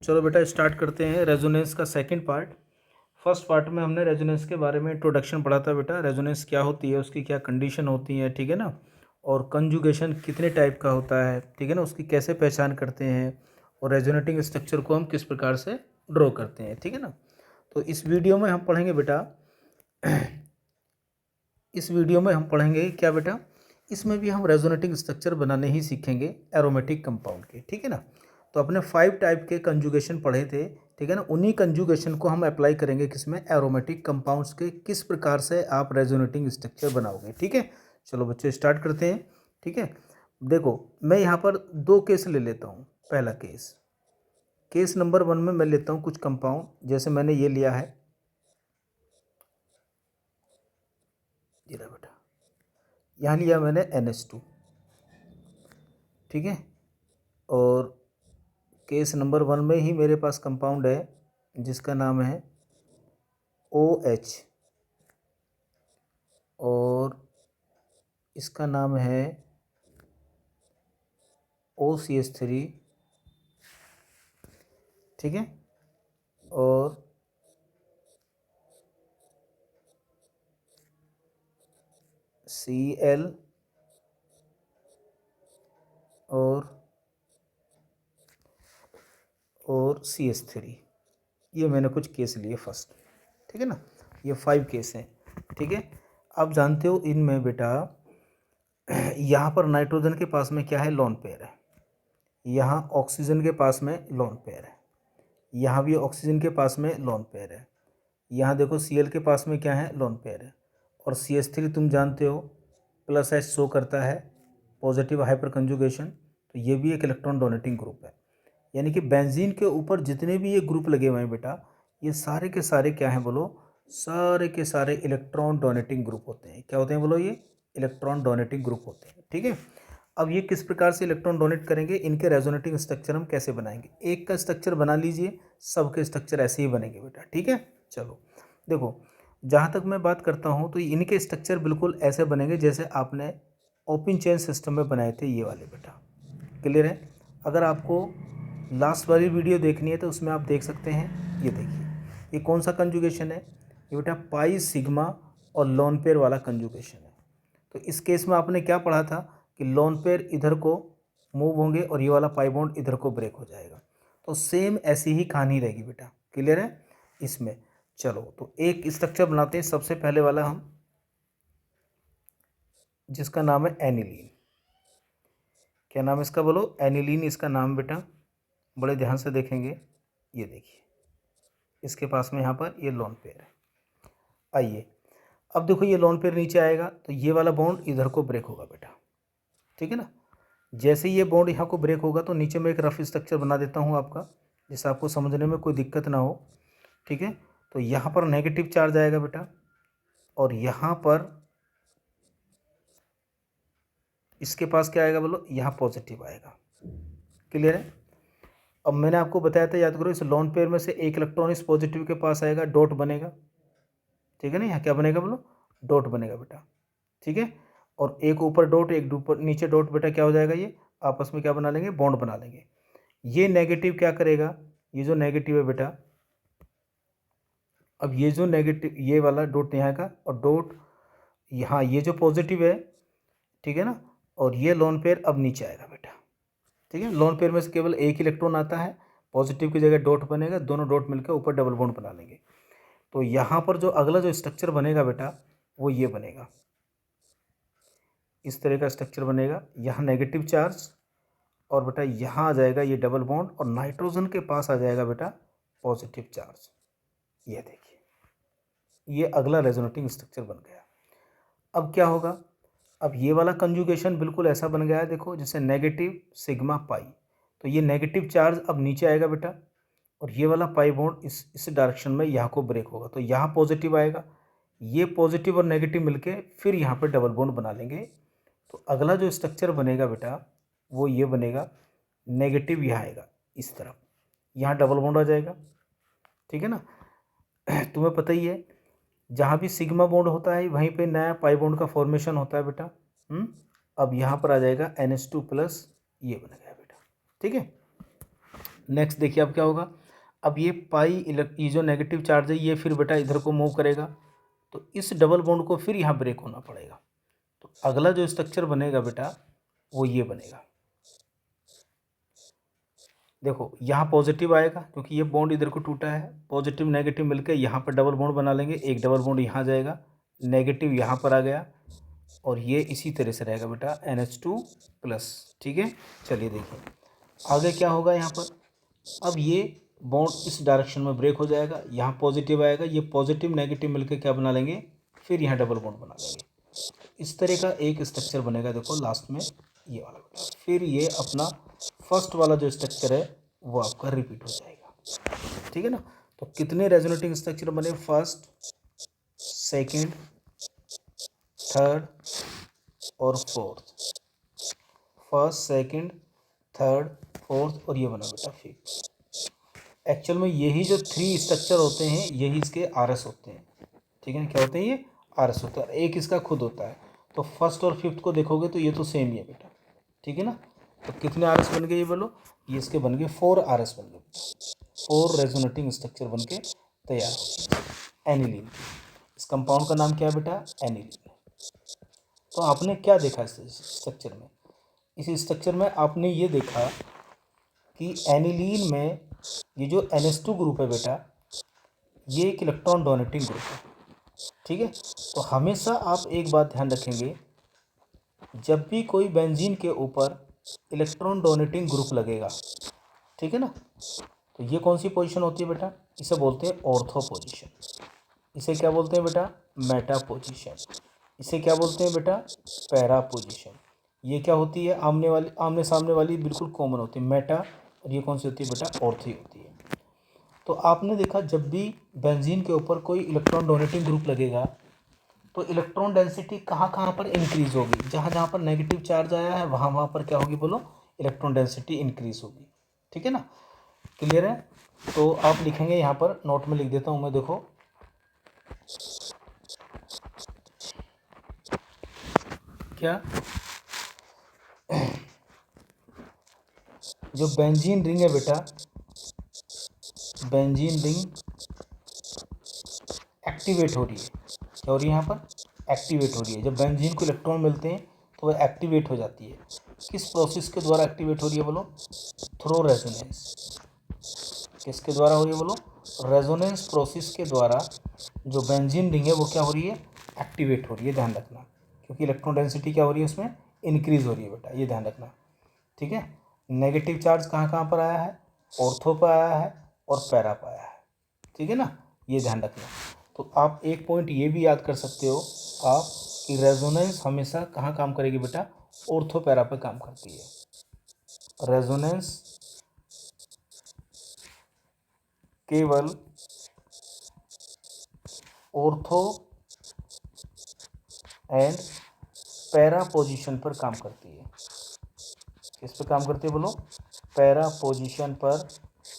चलो बेटा स्टार्ट करते हैं रेजोनेंस का सेकंड पार्ट। फर्स्ट पार्ट में हमने रेजोनेंस के बारे में इंट्रोडक्शन पढ़ा था बेटा। रेजोनेंस क्या होती है, उसकी क्या कंडीशन होती है, ठीक है ना। और कंजुगेशन कितने टाइप का होता है, ठीक है ना, उसकी कैसे पहचान करते हैं और रेजोनेटिंग स्ट्रक्चर को हम किस प्रकार से ड्रॉ करते हैं, ठीक है ना। तो इस वीडियो में हम पढ़ेंगे बेटा इस वीडियो में हम पढ़ेंगे क्या बेटा, इसमें भी हम रेजोनेटिंग स्ट्रक्चर बनाने ही सीखेंगे एरोमेटिक कंपाउंड के, ठीक है ना। तो अपने 5 टाइप के कंजुगेशन पढ़े थे, ठीक है ना। उन्हीं कंजुगेशन को हम अप्लाई करेंगे किसमें, एरोमेटिक कंपाउंड्स के, किस प्रकार से आप रेजोनेटिंग स्ट्रक्चर बनाओगे, ठीक है। चलो बच्चे स्टार्ट करते हैं, ठीक है। देखो मैं यहाँ पर 2 केस ले लेता हूँ। पहला केस नंबर 1 में मैं लेता हूँ कुछ कंपाउंड, जैसे मैंने ये लिया है, ये रहा बेटा, यहाँ लिया मैंने NH2, ठीक है। और केस नंबर 1 में ही मेरे पास कंपाउंड है जिसका नाम है OH, और इसका नाम है OCH3, ठीक है। और Cl और CH3। ये मैंने कुछ केस लिए फर्स्ट, ठीक है ना। ये 5 केस हैं, ठीक है। आप जानते हो इनमें बेटा यहाँ पर नाइट्रोजन के पास में क्या है, लोन पेयर है। यहाँ ऑक्सीजन के पास में लोन पेयर है। यहाँ भी ऑक्सीजन के पास में लोन पेयर है। यहाँ देखो Cl के पास में क्या है, लोन पेयर है। और CH3 तुम जानते हो +H शो करता है, पॉजिटिव हाइपर कंजुगेशन। तो ये भी एक इलेक्ट्रॉन डोनेटिंग ग्रुप है। यानी कि बेंजीन के ऊपर जितने भी ये ग्रुप लगे हुए हैं बेटा, ये सारे के सारे क्या हैं बोलो, सारे के सारे इलेक्ट्रॉन डोनेटिंग ग्रुप होते हैं। क्या होते हैं बोलो, ये इलेक्ट्रॉन डोनेटिंग ग्रुप होते हैं, ठीक है। अब ये किस प्रकार से इलेक्ट्रॉन डोनेट करेंगे, इनके रेजोनेटिंग स्ट्रक्चर हम कैसे बनाएंगे। एक का स्ट्रक्चर बना लीजिए, सबके स्ट्रक्चर ऐसे ही बनेंगे बेटा, ठीक है। चलो देखो, जहाँ तक मैं बात करता हूँ तो इनके स्ट्रक्चर बिल्कुल ऐसे बनेंगे जैसे आपने ओपन चेन सिस्टम में बनाए थे ये वाले बेटा। क्लियर है। अगर आपको लास्ट वाली वीडियो देखनी है तो उसमें आप देख सकते हैं। ये देखिए, ये कौन सा कंजुगेशन है, ये बेटा पाई सिग्मा और लोन पेयर वाला कंजुगेशन है। तो इस केस में आपने क्या पढ़ा था कि लोन पेयर इधर को मूव होंगे और ये वाला पाई बॉन्ड इधर को ब्रेक हो जाएगा। तो सेम ऐसी ही कहानी रहेगी बेटा, क्लियर है इसमें। चलो तो एक स्ट्रक्चर बनाते हैं, सबसे पहले वाला हम, जिसका नाम है एनिलीन। क्या नाम है इसका बोलो, एनिलीन इसका नाम बेटा। बड़े ध्यान से देखेंगे, ये देखिए इसके पास में यहाँ पर ये लोन पेयर है। आइए अब देखो, ये लोन पेयर नीचे आएगा तो ये वाला बॉन्ड इधर को ब्रेक होगा बेटा, ठीक है ना। जैसे ही ये बॉन्ड यहाँ को ब्रेक होगा तो नीचे में एक रफ स्ट्रक्चर बना देता हूँ आपका, जिससे आपको समझने में कोई दिक्कत ना हो, ठीक है। तो यहाँ पर नेगेटिव चार्ज आएगा बेटा, और यहाँ पर इसके पास क्या आएगा बोलो, यहाँ पॉजिटिव आएगा। क्लियर है। अब मैंने आपको बताया था, याद करो, इस लोन पेयर में से एक इलेक्ट्रॉन इस पॉजिटिव के पास आएगा, डॉट बनेगा, ठीक है ना। यहाँ क्या बनेगा बोलो, डॉट बनेगा बेटा, ठीक है। और एक ऊपर डॉट, एक ऊपर नीचे डॉट, बेटा क्या हो जाएगा, ये आपस में क्या बना लेंगे, बॉन्ड बना लेंगे। ये नेगेटिव क्या करेगा, ये जो नेगेटिव है बेटा, अब ये जो नेगेटिव, ये वाला डॉट यहाँ का और डॉट यहाँ, ये जो पॉजिटिव है, ठीक है ना। और ये लोन पेयर अब नीचे आएगा बेटा, ठीक है। लोन पेयर में से केवल एक इलेक्ट्रॉन आता है, पॉजिटिव की जगह डॉट बनेगा, दोनों डॉट मिलकर ऊपर डबल बॉन्ड बना लेंगे। तो यहाँ पर जो अगला जो स्ट्रक्चर बनेगा बेटा, वो ये बनेगा, इस तरह का स्ट्रक्चर बनेगा। यहाँ नेगेटिव चार्ज, और बेटा यहाँ आ जाएगा ये डबल बॉन्ड, और नाइट्रोजन के पास आ जाएगा बेटा पॉजिटिव चार्ज। ये देखिए, ये अगला रेजोनेटिंग स्ट्रक्चर बन गया। अब क्या होगा, अब ये वाला कंजुगेशन बिल्कुल ऐसा बन गया है, देखो, जैसे नेगेटिव सिग्मा पाई। तो ये नेगेटिव चार्ज अब नीचे आएगा बेटा, और ये वाला पाई बॉन्ड इस डायरेक्शन में यहाँ को ब्रेक होगा, तो यहाँ पॉजिटिव आएगा। ये पॉजिटिव और नेगेटिव मिलके फिर यहाँ पर डबल बॉन्ड बना लेंगे। तो अगला जो स्ट्रक्चर बनेगा बेटा, वो ये बनेगा, नेगेटिव यहाँ आएगा इस तरफ, यहाँ डबल बॉन्ड आ जाएगा, ठीक है ना। तुम्हें पता ही है, जहाँ भी सिग्मा बॉन्ड होता है वहीं पे नया पाई बॉन्ड का फॉर्मेशन होता है बेटा। अब यहाँ पर आ जाएगा NH2+, ये बन गया बेटा, ठीक है। नेक्स्ट देखिए अब क्या होगा, अब ये ये जो नेगेटिव चार्ज है ये फिर बेटा इधर को मूव करेगा, तो इस डबल बॉन्ड को फिर यहाँ ब्रेक होना पड़ेगा। तो अगला जो स्ट्रक्चर बनेगा बेटा वो ये बनेगा। देखो यहाँ पॉजिटिव आएगा क्योंकि ये बॉन्ड इधर को टूटा है, पॉजिटिव नेगेटिव मिलकर यहाँ पर डबल बॉन्ड बना लेंगे, एक डबल बॉन्ड यहाँ जाएगा, नेगेटिव यहाँ पर आ गया और ये इसी तरह से रहेगा बेटा NH2+। ठीक है, चलिए देखिए आगे क्या होगा यहाँ पर। अब ये बॉन्ड इस डायरेक्शन में ब्रेक हो जाएगा, यहाँ पॉजिटिव आएगा, ये पॉजिटिव नेगेटिव मिलकर क्या बना लेंगे, फिर यहाँ डबल बॉन्ड बना लेंगे। इस तरह का एक स्ट्रक्चर बनेगा। देखो लास्ट में ये वाला बेटा, फिर ये अपना फर्स्ट वाला जो स्ट्रक्चर है वो आपका रिपीट हो जाएगा। ठीक है ना। तो कितने रेजोनेटिंग स्ट्रक्चर बने, फर्स्ट, सेकंड, थर्ड और fourth. First, second, third, fourth और ये बना बेटा फिफ्थ। एक्चुअल में यही जो 3 स्ट्रक्चर होते हैं यही इसके RS होते हैं। ठीक है ना, क्या होते हैं ये RS होता है, एक इसका खुद होता है। तो फर्स्ट और फिफ्थ को देखोगे तो ये तो सेम ही है बेटा। ठीक है ना। तो कितने RS बन गए ये बोलो, ये इसके बन गए 4 RS बन गए, 4 रेजोनेटिंग स्ट्रक्चर बन के तैयार हो गए एनिलीन। इस कंपाउंड का नाम क्या है बेटा, एनिलीन। तो आपने क्या देखा इस स्ट्रक्चर में, इस स्ट्रक्चर में आपने ये देखा कि एनिलीन में ये जो NH2 ग्रुप है बेटा ये एक इलेक्ट्रॉन डोनेटिंग ग्रुप है। ठीक है, तो हमेशा आप एक बात ध्यान रखेंगे, जब भी कोई बेंजीन के ऊपर इलेक्ट्रॉन डोनेटिंग ग्रुप लगेगा, ठीक है ना, तो ये कौन सी पोजीशन होती है बेटा, इसे बोलते हैं ऑर्थो पोजीशन। इसे क्या बोलते हैं बेटा, मेटा पोजीशन। इसे क्या बोलते हैं बेटा, पैरा पोजीशन। ये क्या होती है, आमने सामने वाली बिल्कुल कॉमन होती है मेटा, और ये कौन सी होती है बेटा, ऑर्थो होती है। तो आपने देखा जब भी बेंजीन के ऊपर कोई इलेक्ट्रॉन डोनेटिंग ग्रुप लगेगा तो इलेक्ट्रॉन डेंसिटी कहाँ कहाँ पर इंक्रीज होगी, जहाँ जहाँ पर नेगेटिव चार्ज आया है वहाँ वहाँ पर क्या होगी बोलो, इलेक्ट्रॉन डेंसिटी इंक्रीज होगी। ठीक है ना, क्लियर है। तो आप लिखेंगे यहाँ पर, नोट में लिख देता हूँ मैं, देखो क्या, जो बेंजीन रिंग है बेटा, बेंजीन रिंग एक्टिवेट हो रही है, क्या हो रही है यहाँ पर, एक्टिवेट हो रही है। जब बेंजीन को इलेक्ट्रॉन मिलते हैं तो वह एक्टिवेट हो जाती है। किस प्रोसेस के द्वारा एक्टिवेट हो रही है बोलो, थ्रो रेजोनेंस। किसके द्वारा हो रही है बोलो, रेजोनेंस प्रोसेस के द्वारा जो बेंजीन रिंग है वो क्या हो रही है, एक्टिवेट हो रही है। ध्यान रखना, क्योंकि इलेक्ट्रॉन डेंसिटी क्या हो रही है उसमें, इंक्रीज हो रही है बेटा, ये ध्यान रखना। ठीक है, नेगेटिव चार्ज कहाँ कहाँ पर आया है, ऑर्थो पर आया है और पैरा पर आया है। ठीक है ना, ये ध्यान रखना। तो आप एक पॉइंट ये भी याद कर सकते हो आप कि रेजोनेंस हमेशा कहाँ काम करेगी बेटा, ऑर्थो पैरा पर काम करती है। रेजोनेंस केवल ऑर्थो एंड पैरा पोजीशन पर काम करती है। किस पर काम करती है बोलो, पैरा पोजीशन पर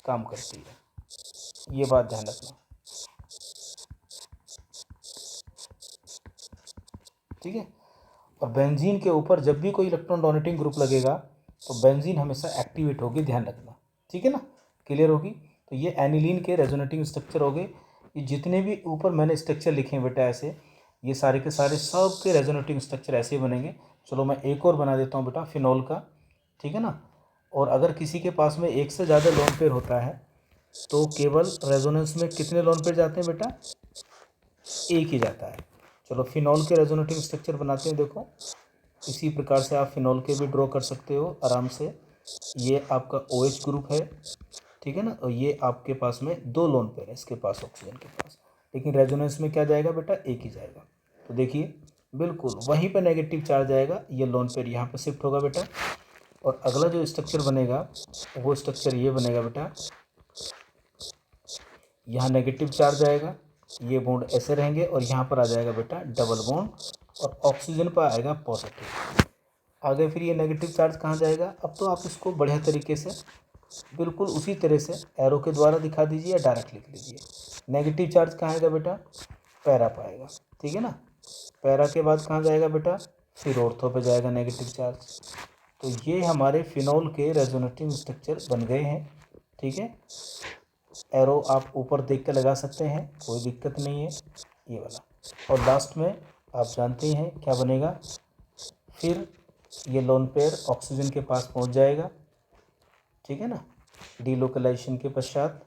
काम करती है, ये बात ध्यान रखना। ठीक है, और बेंजीन के ऊपर जब भी कोई इलेक्ट्रॉन डोनेटिंग ग्रुप लगेगा तो बेंजीन हमेशा एक्टिवेट होगी, ध्यान रखना। ठीक है ना, क्लियर होगी। तो ये एनिलीन के रेजोनेटिंग स्ट्रक्चर हो गए। ये जितने भी ऊपर मैंने स्ट्रक्चर लिखे हैं बेटा ऐसे, ये सारे के सारे सब के रेजोनेटिंग स्ट्रक्चर ऐसे ही बनेंगे। चलो मैं एक और बना देता हूँ बेटा, फिनॉल का। ठीक है ना, और अगर किसी के पास में एक से ज़्यादा लोन पेयर होता है तो केवल रेजोनेंस में कितने लोन पेयर जाते हैं बेटा, एक ही जाता है। चलो फिनॉल के रेजोनेटिंग स्ट्रक्चर बनाते हैं। देखो इसी प्रकार से आप फिनॉल के भी ड्रॉ कर सकते हो आराम से। ये आपका OH ग्रुप है, ठीक है ना, और ये आपके पास में 2 लोन पेयर है इसके पास, ऑक्सीजन के पास, लेकिन रेजोनेंस में क्या जाएगा बेटा, एक ही जाएगा। तो देखिए बिल्कुल वहीं पर नेगेटिव चार्ज आएगा, ये लोन पेयर यहाँ पर शिफ्ट होगा बेटा। और अगला जो स्ट्रक्चर बनेगा वो स्ट्रक्चर ये बनेगा बेटा, यहाँ नेगेटिव चार्ज आएगा, ये बॉन्ड ऐसे रहेंगे और यहाँ पर आ जाएगा बेटा डबल बॉन्ड, और ऑक्सीजन पर आएगा पॉजिटिव। आगे फिर ये नेगेटिव चार्ज कहाँ जाएगा, अब तो आप इसको बढ़िया तरीके से बिल्कुल उसी तरह से एरो के द्वारा दिखा दीजिए या डायरेक्ट लिख लीजिए। नेगेटिव चार्ज कहाँ आएगा बेटा, पैरा पाएगा। ठीक है ना, पैरा के बाद कहाँ जाएगा बेटा, फिर ऑर्थो पे जाएगा नेगेटिव चार्ज। तो ये हमारे फिनॉल के रेजोनेटिंग स्ट्रक्चर बन गए हैं। ठीक है। एरो आप ऊपर देख के लगा सकते हैं, कोई दिक्कत नहीं है, ये वाला। और लास्ट में आप जानते हैं क्या बनेगा, फिर ये लोन पेयर ऑक्सीजन के पास पहुंच जाएगा, ठीक है ना। डीलोकलाइजेशन के पश्चात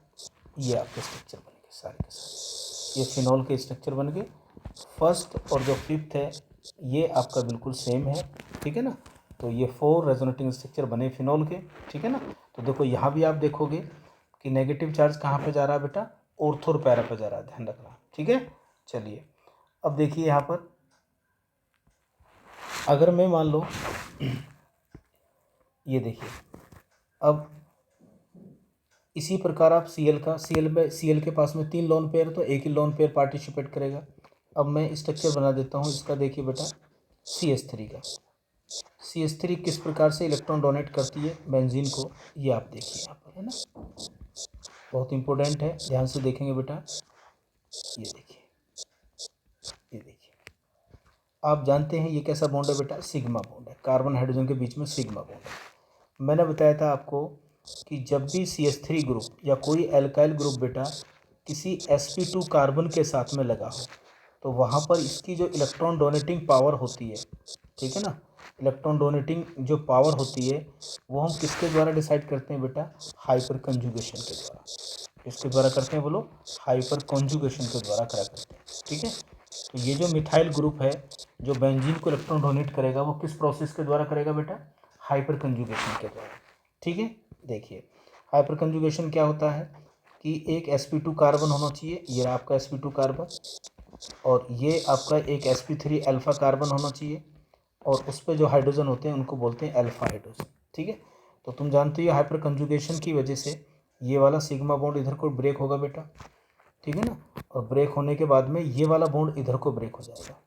ये आपके स्ट्रक्चर बन गए सारे के सारे, ये फिनॉल के स्ट्रक्चर बन गए। फर्स्ट और जो फिफ्थ है ये आपका बिल्कुल सेम है, ठीक है ना। तो ये 4 रेजोनेटिंग स्ट्रक्चर बने फिनॉल के, ठीक है ना। तो देखो यहाँ भी आप देखोगे कि नेगेटिव चार्ज कहाँ पे जा रहा है बेटा, ऑर्थो और पैरा पे जा रहा है, ध्यान रखना, ठीक है। चलिए अब देखिए यहाँ पर, अगर मैं मान लो ये देखिए, अब इसी प्रकार आप Cl के पास में 3 लोन पेयर, तो एक ही लोन पेयर पार्टिसिपेट करेगा। अब मैं स्ट्रक्चर बना देता हूँ इसका, देखिए बेटा CH3 का। CH3 किस प्रकार से इलेक्ट्रॉन डोनेट करती है बेंजीन को, ये आप देखिए यहाँ पर, है ना, बहुत इंपॉर्टेंट है, ध्यान से देखेंगे बेटा। ये देखिए, ये देखिए, आप जानते हैं ये कैसा बॉन्ड है बेटा, सिग्मा बॉन्ड है, कार्बन हाइड्रोजन के बीच में सिग्मा बॉन्ड है। मैंने बताया था आपको कि जब भी CH3 ग्रुप या कोई एल्काइल ग्रुप बेटा किसी sp2 कार्बन के साथ में लगा हो, तो वहाँ पर इसकी जो इलेक्ट्रॉन डोनेटिंग पावर होती है, ठीक है ना, इलेक्ट्रॉन डोनेटिंग जो पावर होती है वो हम किसके द्वारा डिसाइड करते हैं बेटा, हाइपर कंजुगेशन के द्वारा। किसके द्वारा करते हैं बोलो, हाइपर कंजुगेशन के द्वारा करा करते हैं, ठीक है। तो ये जो मिथाइल ग्रुप है जो बेंजीन को इलेक्ट्रॉन डोनेट करेगा वो किस प्रोसेस के द्वारा करेगा बेटा, हाइपर कंजुगेशन के द्वारा, ठीक है। देखिए हाइपर कंजुगेशन क्या होता है कि एक sp2 कार्बन होना चाहिए, ये आपका sp2 कार्बन, और ये आपका एक sp3 अल्फा कार्बन होना चाहिए, और उस पर जो हाइड्रोजन होते हैं उनको बोलते हैं अल्फा हाइड्रोजन, ठीक है। तो तुम जानते हो हाइपर कंजुगेशन की वजह से ये वाला सिग्मा बॉन्ड इधर को ब्रेक होगा बेटा, ठीक है ना, और ब्रेक होने के बाद में ये वाला बॉन्ड इधर को ब्रेक हो जाएगा,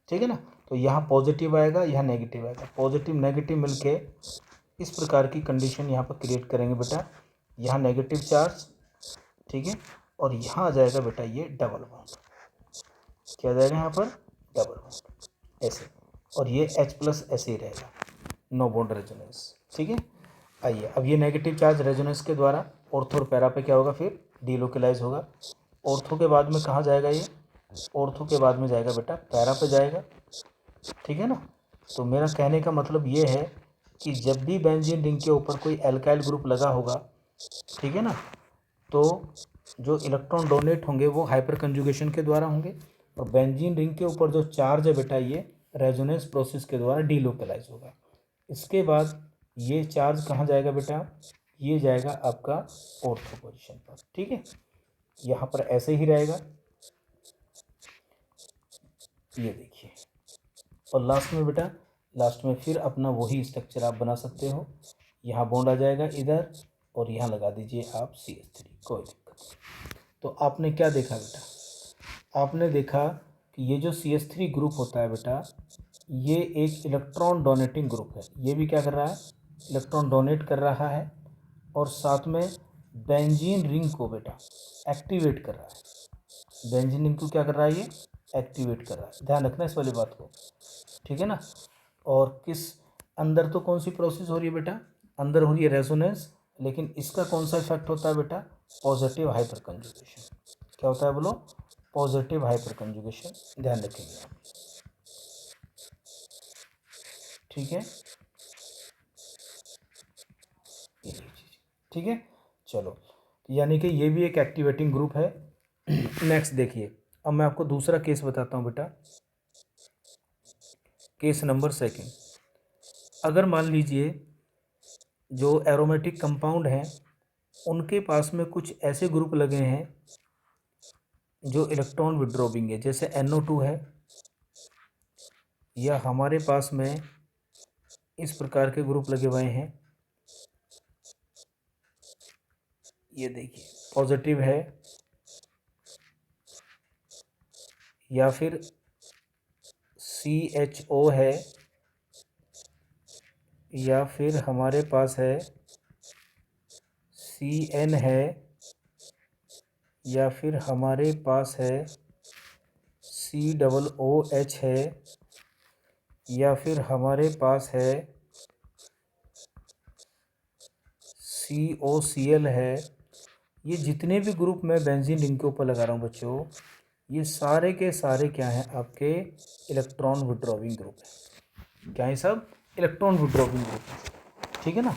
ठीक है ना। तो यहाँ पॉजिटिव आएगा, यहाँ नेगेटिव आएगा, पॉजिटिव नेगेटिव मिलके इस प्रकार की कंडीशन यहाँ पर क्रिएट करेंगे बेटा, यहाँ नेगेटिव चार्ज, ठीक है, और यहाँ आ जाएगा बेटा ये डबल बॉन्ड, क्या आ जाएगा यहाँ पर, डबल बॉन्ड ऐसे, और ये H+ ऐसे ही रहेगा, नो बॉन्ड रेजोनेंस, ठीक है। आइए अब ये नेगेटिव चार्ज रेजोनेंस के द्वारा ऑर्थो और पैरा पे क्या होगा, फिर डीलोकलाइज होगा। ऑर्थो के बाद में कहाँ जाएगा ये, ऑर्थो के बाद में जाएगा बेटा पैरा पे जाएगा, ठीक है ना। तो मेरा कहने का मतलब ये है कि जब भी बेंजीन रिंग के ऊपर कोई एल्काइल ग्रुप लगा होगा, ठीक है ना, तो जो इलेक्ट्रॉन डोनेट होंगे वो हाइपर कंजुगेशन के द्वारा होंगे, और बेंजीन रिंग के ऊपर जो चार्ज है बेटा ये रेजोनेंस प्रोसेस के द्वारा डीलोकलाइज होगा। इसके बाद ये चार्ज कहाँ जाएगा बेटा, ये जाएगा आपका ऑर्थो पोजीशन पर, ठीक है, यहाँ पर ऐसे ही रहेगा, ये देखिए। और लास्ट में बेटा, लास्ट में फिर अपना वही स्ट्रक्चर आप बना सकते हो, यहाँ बॉन्ड आ जाएगा इधर, और यहाँ लगा दीजिए आप CH3, कोई दिक्कत नहीं। तो आपने क्या देखा बेटा, आपने देखा कि ये जो CH3 ग्रुप होता है बेटा, ये एक इलेक्ट्रॉन डोनेटिंग ग्रुप है, ये भी क्या कर रहा है, इलेक्ट्रॉन डोनेट कर रहा है, और साथ में बेंजीन रिंग को बेटा एक्टिवेट कर रहा है, बेंजीन रिंग को क्या कर रहा है, ये एक्टिवेट कर रहा है, ध्यान रखना इस वाली बात को, ठीक है ना। और किस अंदर तो कौन सी प्रोसेस हो रही है बेटा, अंदर हो रही है रेजोनेंस, लेकिन इसका कौन सा इफेक्ट होता है बेटा, पॉजिटिव हाइपर कंजुगेशन, क्या होता है बोलो, पॉजिटिव हाइपर कंजुगेशन, ध्यान रखेंगे आप, ठीक है, ये चीज़, ठीक है। चलो, यानी कि ये भी एक एक्टिवेटिंग ग्रुप है। नेक्स्ट देखिए, अब मैं आपको दूसरा केस बताता हूँ बेटा, केस नंबर 2। अगर मान लीजिए जो एरोमेटिक कंपाउंड हैं उनके पास में कुछ ऐसे ग्रुप लगे हैं जो इलेक्ट्रॉन विड्रॉबिंग है, जैसे NO2 है, या हमारे पास में इस प्रकार के ग्रुप लगे हुए हैं, ये देखिए पॉजिटिव है, या फिर CHO है, या फिर हमारे पास है CN है, या फिर हमारे पास है COOH है, या फिर हमारे पास है COCl है, ये जितने भी ग्रुप मैं बेंजीन रिंग के ऊपर लगा रहा हूँ बच्चों, ये सारे के सारे क्या हैं आपके इलेक्ट्रॉन विड्रॉविंग ग्रुप है। क्या है सब? इलेक्ट्रॉन विड्रॉविंग ग्रुप है, ठीक है ना।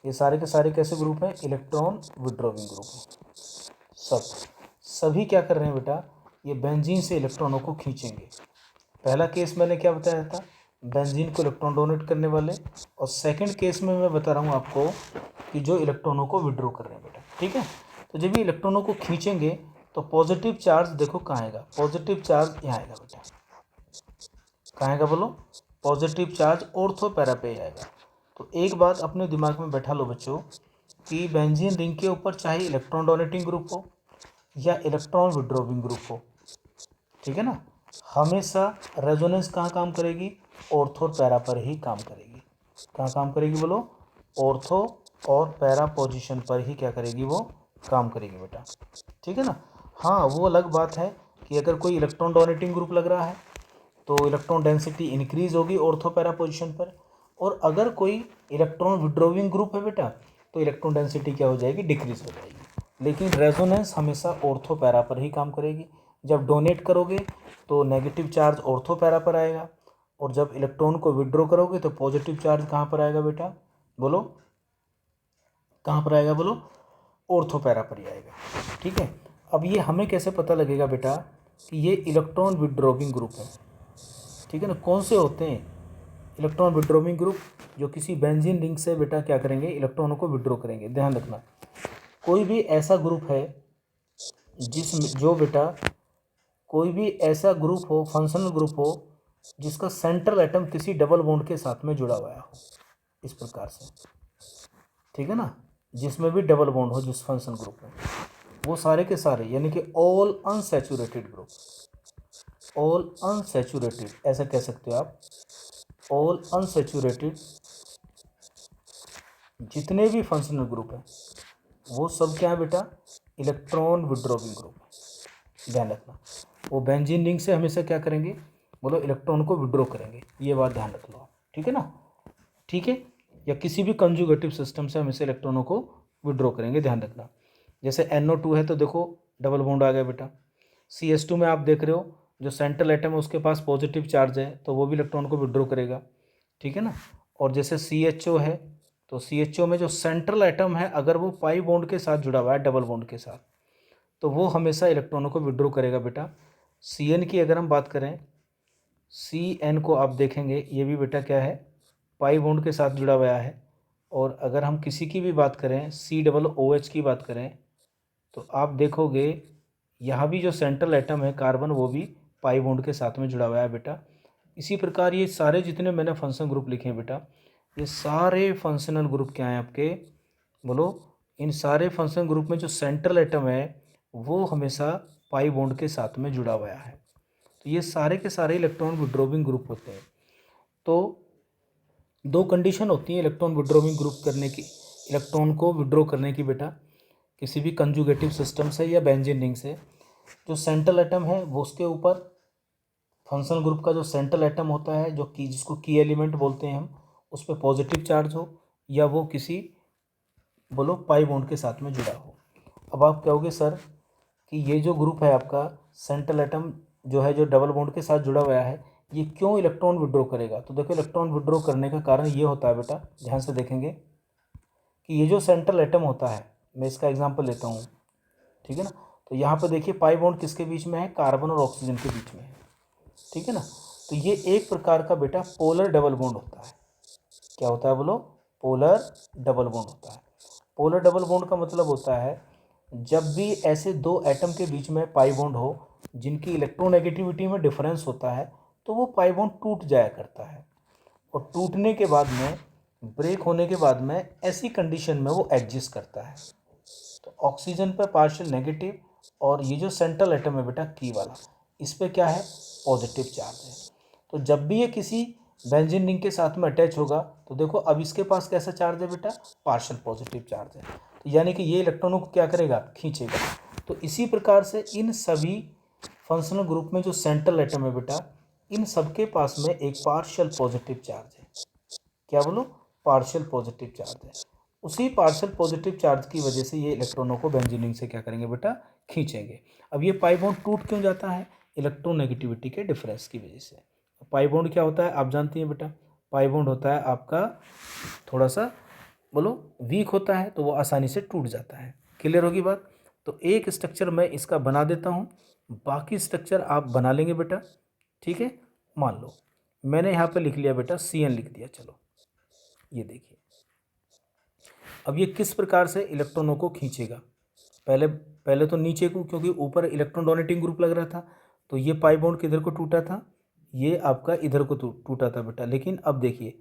ये सारे के सारे कैसे ग्रुप हैं? इलेक्ट्रॉन विड्रॉविंग ग्रुप है। सभी क्या कर रहे हैं बेटा? ये बेंजीन से इलेक्ट्रॉनों को खींचेंगे। पहला केस मैंने क्या बताया था? बेंजीन को इलेक्ट्रॉन डोनेट करने वाले। और सेकंड केस में मैं बता रहा हूँ आपको कि जो इलेक्ट्रॉनों को विड्रॉ कर रहे हैं बेटा, ठीक है। तो जब ये इलेक्ट्रॉनों को खींचेंगे तो पॉजिटिव चार्ज देखो कहाँ आएगा? पॉजिटिव चार्ज यहाँ आएगा बेटा। कहाँ आएगा बोलो? पॉजिटिव चार्ज ऑर्थो पैरा पे आएगा। तो एक बात अपने दिमाग में बैठा लो बच्चों कि बेंजीन रिंग के ऊपर चाहे इलेक्ट्रॉन डोनेटिंग ग्रुप हो या इलेक्ट्रॉन विड्रॉविंग ग्रुप हो, ठीक है ना, हमेशा रेजोनेंस कहाँ काम करेगी? ऑर्थो और पैरा पर ही काम करेगी। कहाँ काम करेगी बोलो? ऑर्थो और पैरा पोजीशन पर ही क्या करेगी? वो काम करेगी बेटा, ठीक है ना। हाँ, वो अलग बात है कि अगर कोई इलेक्ट्रॉन डोनेटिंग ग्रुप लग रहा है तो इलेक्ट्रॉन डेंसिटी इंक्रीज होगी ऑर्थो पैरा पोजीशन पर, और अगर कोई इलेक्ट्रॉन विड्रॉविंग ग्रुप है बेटा तो इलेक्ट्रॉन डेंसिटी क्या हो जाएगी? डिक्रीज हो जाएगी। लेकिन रेजोनेंस हमेशा ऑर्थो पैरा पर ही काम करेगी। जब डोनेट करोगे तो नेगेटिव चार्ज ऑर्थो पैरा पर आएगा, और जब इलेक्ट्रॉन को विड्रॉ करोगे तो पॉजिटिव चार्ज कहाँ पर आएगा बेटा? बोलो कहाँ पर आएगा? बोलो ऑर्थो पैरा पर ही आएगा, ठीक है। अब ये हमें कैसे पता लगेगा बेटा कि ये इलेक्ट्रॉन विड्रॉविंग ग्रुप है, ठीक है ना। कौन से होते हैं इलेक्ट्रॉन विड्रॉविंग ग्रुप? जो किसी बेंजीन रिंग से बेटा क्या करेंगे? इलेक्ट्रॉनों को विड्रॉ करेंगे। ध्यान रखना, कोई भी ऐसा ग्रुप है जिसमें जो बेटा कोई भी ऐसा ग्रुप हो, फंक्शनल ग्रुप हो, जिसका सेंट्रल एटम किसी डबल बॉन्ड के साथ में जुड़ा हुआ हो, इस प्रकार से, ठीक है ना, जिसमें भी डबल बॉन्ड हो जिस फंक्शन ग्रुप में, वो सारे के सारे यानी कि all unsaturated group, all unsaturated ऐसा कह सकते हो आप। ऑल अनसैचुरेटेड जितने भी फंक्शनल ग्रुप हैं वो सब क्या है बेटा? इलेक्ट्रॉन विड्रॉविंग ग्रुप है। ध्यान रखना, वो बेंजीन रिंग से हमेशा क्या करेंगे? बोलो इलेक्ट्रॉन को विड्रॉ करेंगे। ये बात ध्यान रख लो आप, ठीक है ना, ठीक है। या किसी भी कंजुगेटिव सिस्टम से हमेशा इलेक्ट्रॉनों को विड्रॉ करेंगे। ध्यान रखना, जैसे NO2 है तो देखो डबल बॉन्ड आ गया बेटा। CH2 में आप देख रहे हो जो सेंट्रल एटम है उसके पास पॉजिटिव चार्ज है तो वो भी इलेक्ट्रॉन को विड्रॉ करेगा, ठीक है ना। और जैसे CHO है तो CHO में जो सेंट्रल एटम है अगर वो पाई बॉन्ड के साथ जुड़ा हुआ है, डबल बॉन्ड के साथ, तो वो हमेशा इलेक्ट्रॉनों को विड्रॉ करेगा बेटा। CN की अगर हम बात करें, CN को आप देखेंगे ये भी बेटा क्या है? पाई बॉन्ड के साथ जुड़ा हुआ है। और अगर हम किसी की भी बात करें, COOH की बात करें, तो आप देखोगे यहाँ भी जो सेंट्रल एटम है कार्बन वो भी पाई बॉन्ड के साथ में जुड़ा हुआ है बेटा। इसी प्रकार ये सारे जितने मैंने फंक्शनल ग्रुप लिखे हैं बेटा, ये सारे फंक्शनल ग्रुप क्या हैं आपके? बोलो इन सारे फंक्शनल ग्रुप में जो सेंट्रल एटम है वो हमेशा पाई बॉन्ड के साथ में जुड़ा हुआ है। तो ये सारे के सारे इलेक्ट्रॉन विड्रॉविंग ग्रुप होते हैं। तो दो कंडीशन होती है इलेक्ट्रॉन विड्रॉविंग ग्रुप करने की, इलेक्ट्रॉन को विड्रॉ करने की बेटा, किसी भी कंजुगेटिव सिस्टम से या बेंजीन रिंग से। जो सेंट्रल एटम है वो उसके ऊपर फंक्शनल ग्रुप का जो सेंट्रल एटम होता है जो कि जिसको की एलिमेंट बोलते हैं हम, उस पर पॉजिटिव चार्ज हो या वो किसी बोलो पाई बॉन्ड के साथ में जुड़ा हो। अब आप कहोगे सर कि ये जो ग्रुप है आपका सेंट्रल एटम जो है जो डबल बॉन्ड के साथ जुड़ा हुआ है ये क्यों इलेक्ट्रॉन विड्रॉ करेगा? तो देखो इलेक्ट्रॉन विड्रॉ करने का कारण ये होता है बेटा, ध्यान से देखेंगे कि ये जो सेंट्रल एटम होता है, मैं इसका एग्जांपल लेता हूँ, ठीक है ना। तो यहाँ पर देखिए पाई बॉन्ड किसके बीच में है? कार्बन और ऑक्सीजन के बीच में है, ठीक है ना। तो ये एक प्रकार का बेटा पोलर डबल बॉन्ड होता है। क्या होता है बोलो? पोलर डबल बॉन्ड होता है। पोलर डबल बॉन्ड का मतलब होता है जब भी ऐसे दो एटम के बीच में पाई बॉन्ड हो जिनकी इलेक्ट्रोनेगेटिविटी में डिफरेंस होता है तो वो पाई बॉन्ड टूट जाया करता है, और टूटने के बाद में ब्रेक होने के बाद में ऐसी कंडीशन में वो एग्जिस्ट करता है। तो ऑक्सीजन पर पार्शियल नेगेटिव और ये जो सेंट्रल एटम है बेटा की वाला, इस पे क्या है? पॉजिटिव चार्ज है। तो जब भी ये किसी बेंजीन रिंग के साथ में अटैच होगा तो देखो अब इसके पास कैसा चार्ज है बेटा? पार्शियल पॉजिटिव चार्ज है। तो यानी कि ये इलेक्ट्रॉनों को क्या करेगा? खींचेगा। तो इसी प्रकार से इन सभी फंक्शनल ग्रुप में जो सेंट्रल एटम है बेटा, इन सबके पास में एक पार्शियल पॉजिटिव चार्ज है। क्या बोलो? पार्शियल पॉजिटिव चार्ज है। उसी पार्शियल पॉजिटिव चार्ज की वजह से ये इलेक्ट्रॉनों को बेंजीन रिंग से क्या करेंगे बेटा, खींचेंगे। अब ये पाई बॉन्ड टूट क्यों जाता है, इलेक्ट्रोनेगेटिविटी के डिफरेंस की वजह से। पाई बॉन्ड क्या होता है आप जानती हैं बेटा, पाई बॉन्ड होता है आपका थोड़ा सा बोलो वीक होता है, तो वो आसानी से टूट जाता है। क्लियर होगी बात। तो एक स्ट्रक्चर मैं इसका बना देता हूँ, बाकी स्ट्रक्चर आप बना लेंगे बेटा, ठीक है। मान लो मैंने यहाँ पे लिख लिया बेटा CN लिख दिया, चलो ये देखिए अब ये किस प्रकार से इलेक्ट्रॉनों को खींचेगा। पहले पहले तो नीचे को, क्योंकि ऊपर इलेक्ट्रॉन डोनेटिंग ग्रुप लग रहा था, तो ये पाई बॉन्ड किधर को टूटा था, ये आपका इधर को टूटा था बेटा। लेकिन अब देखिए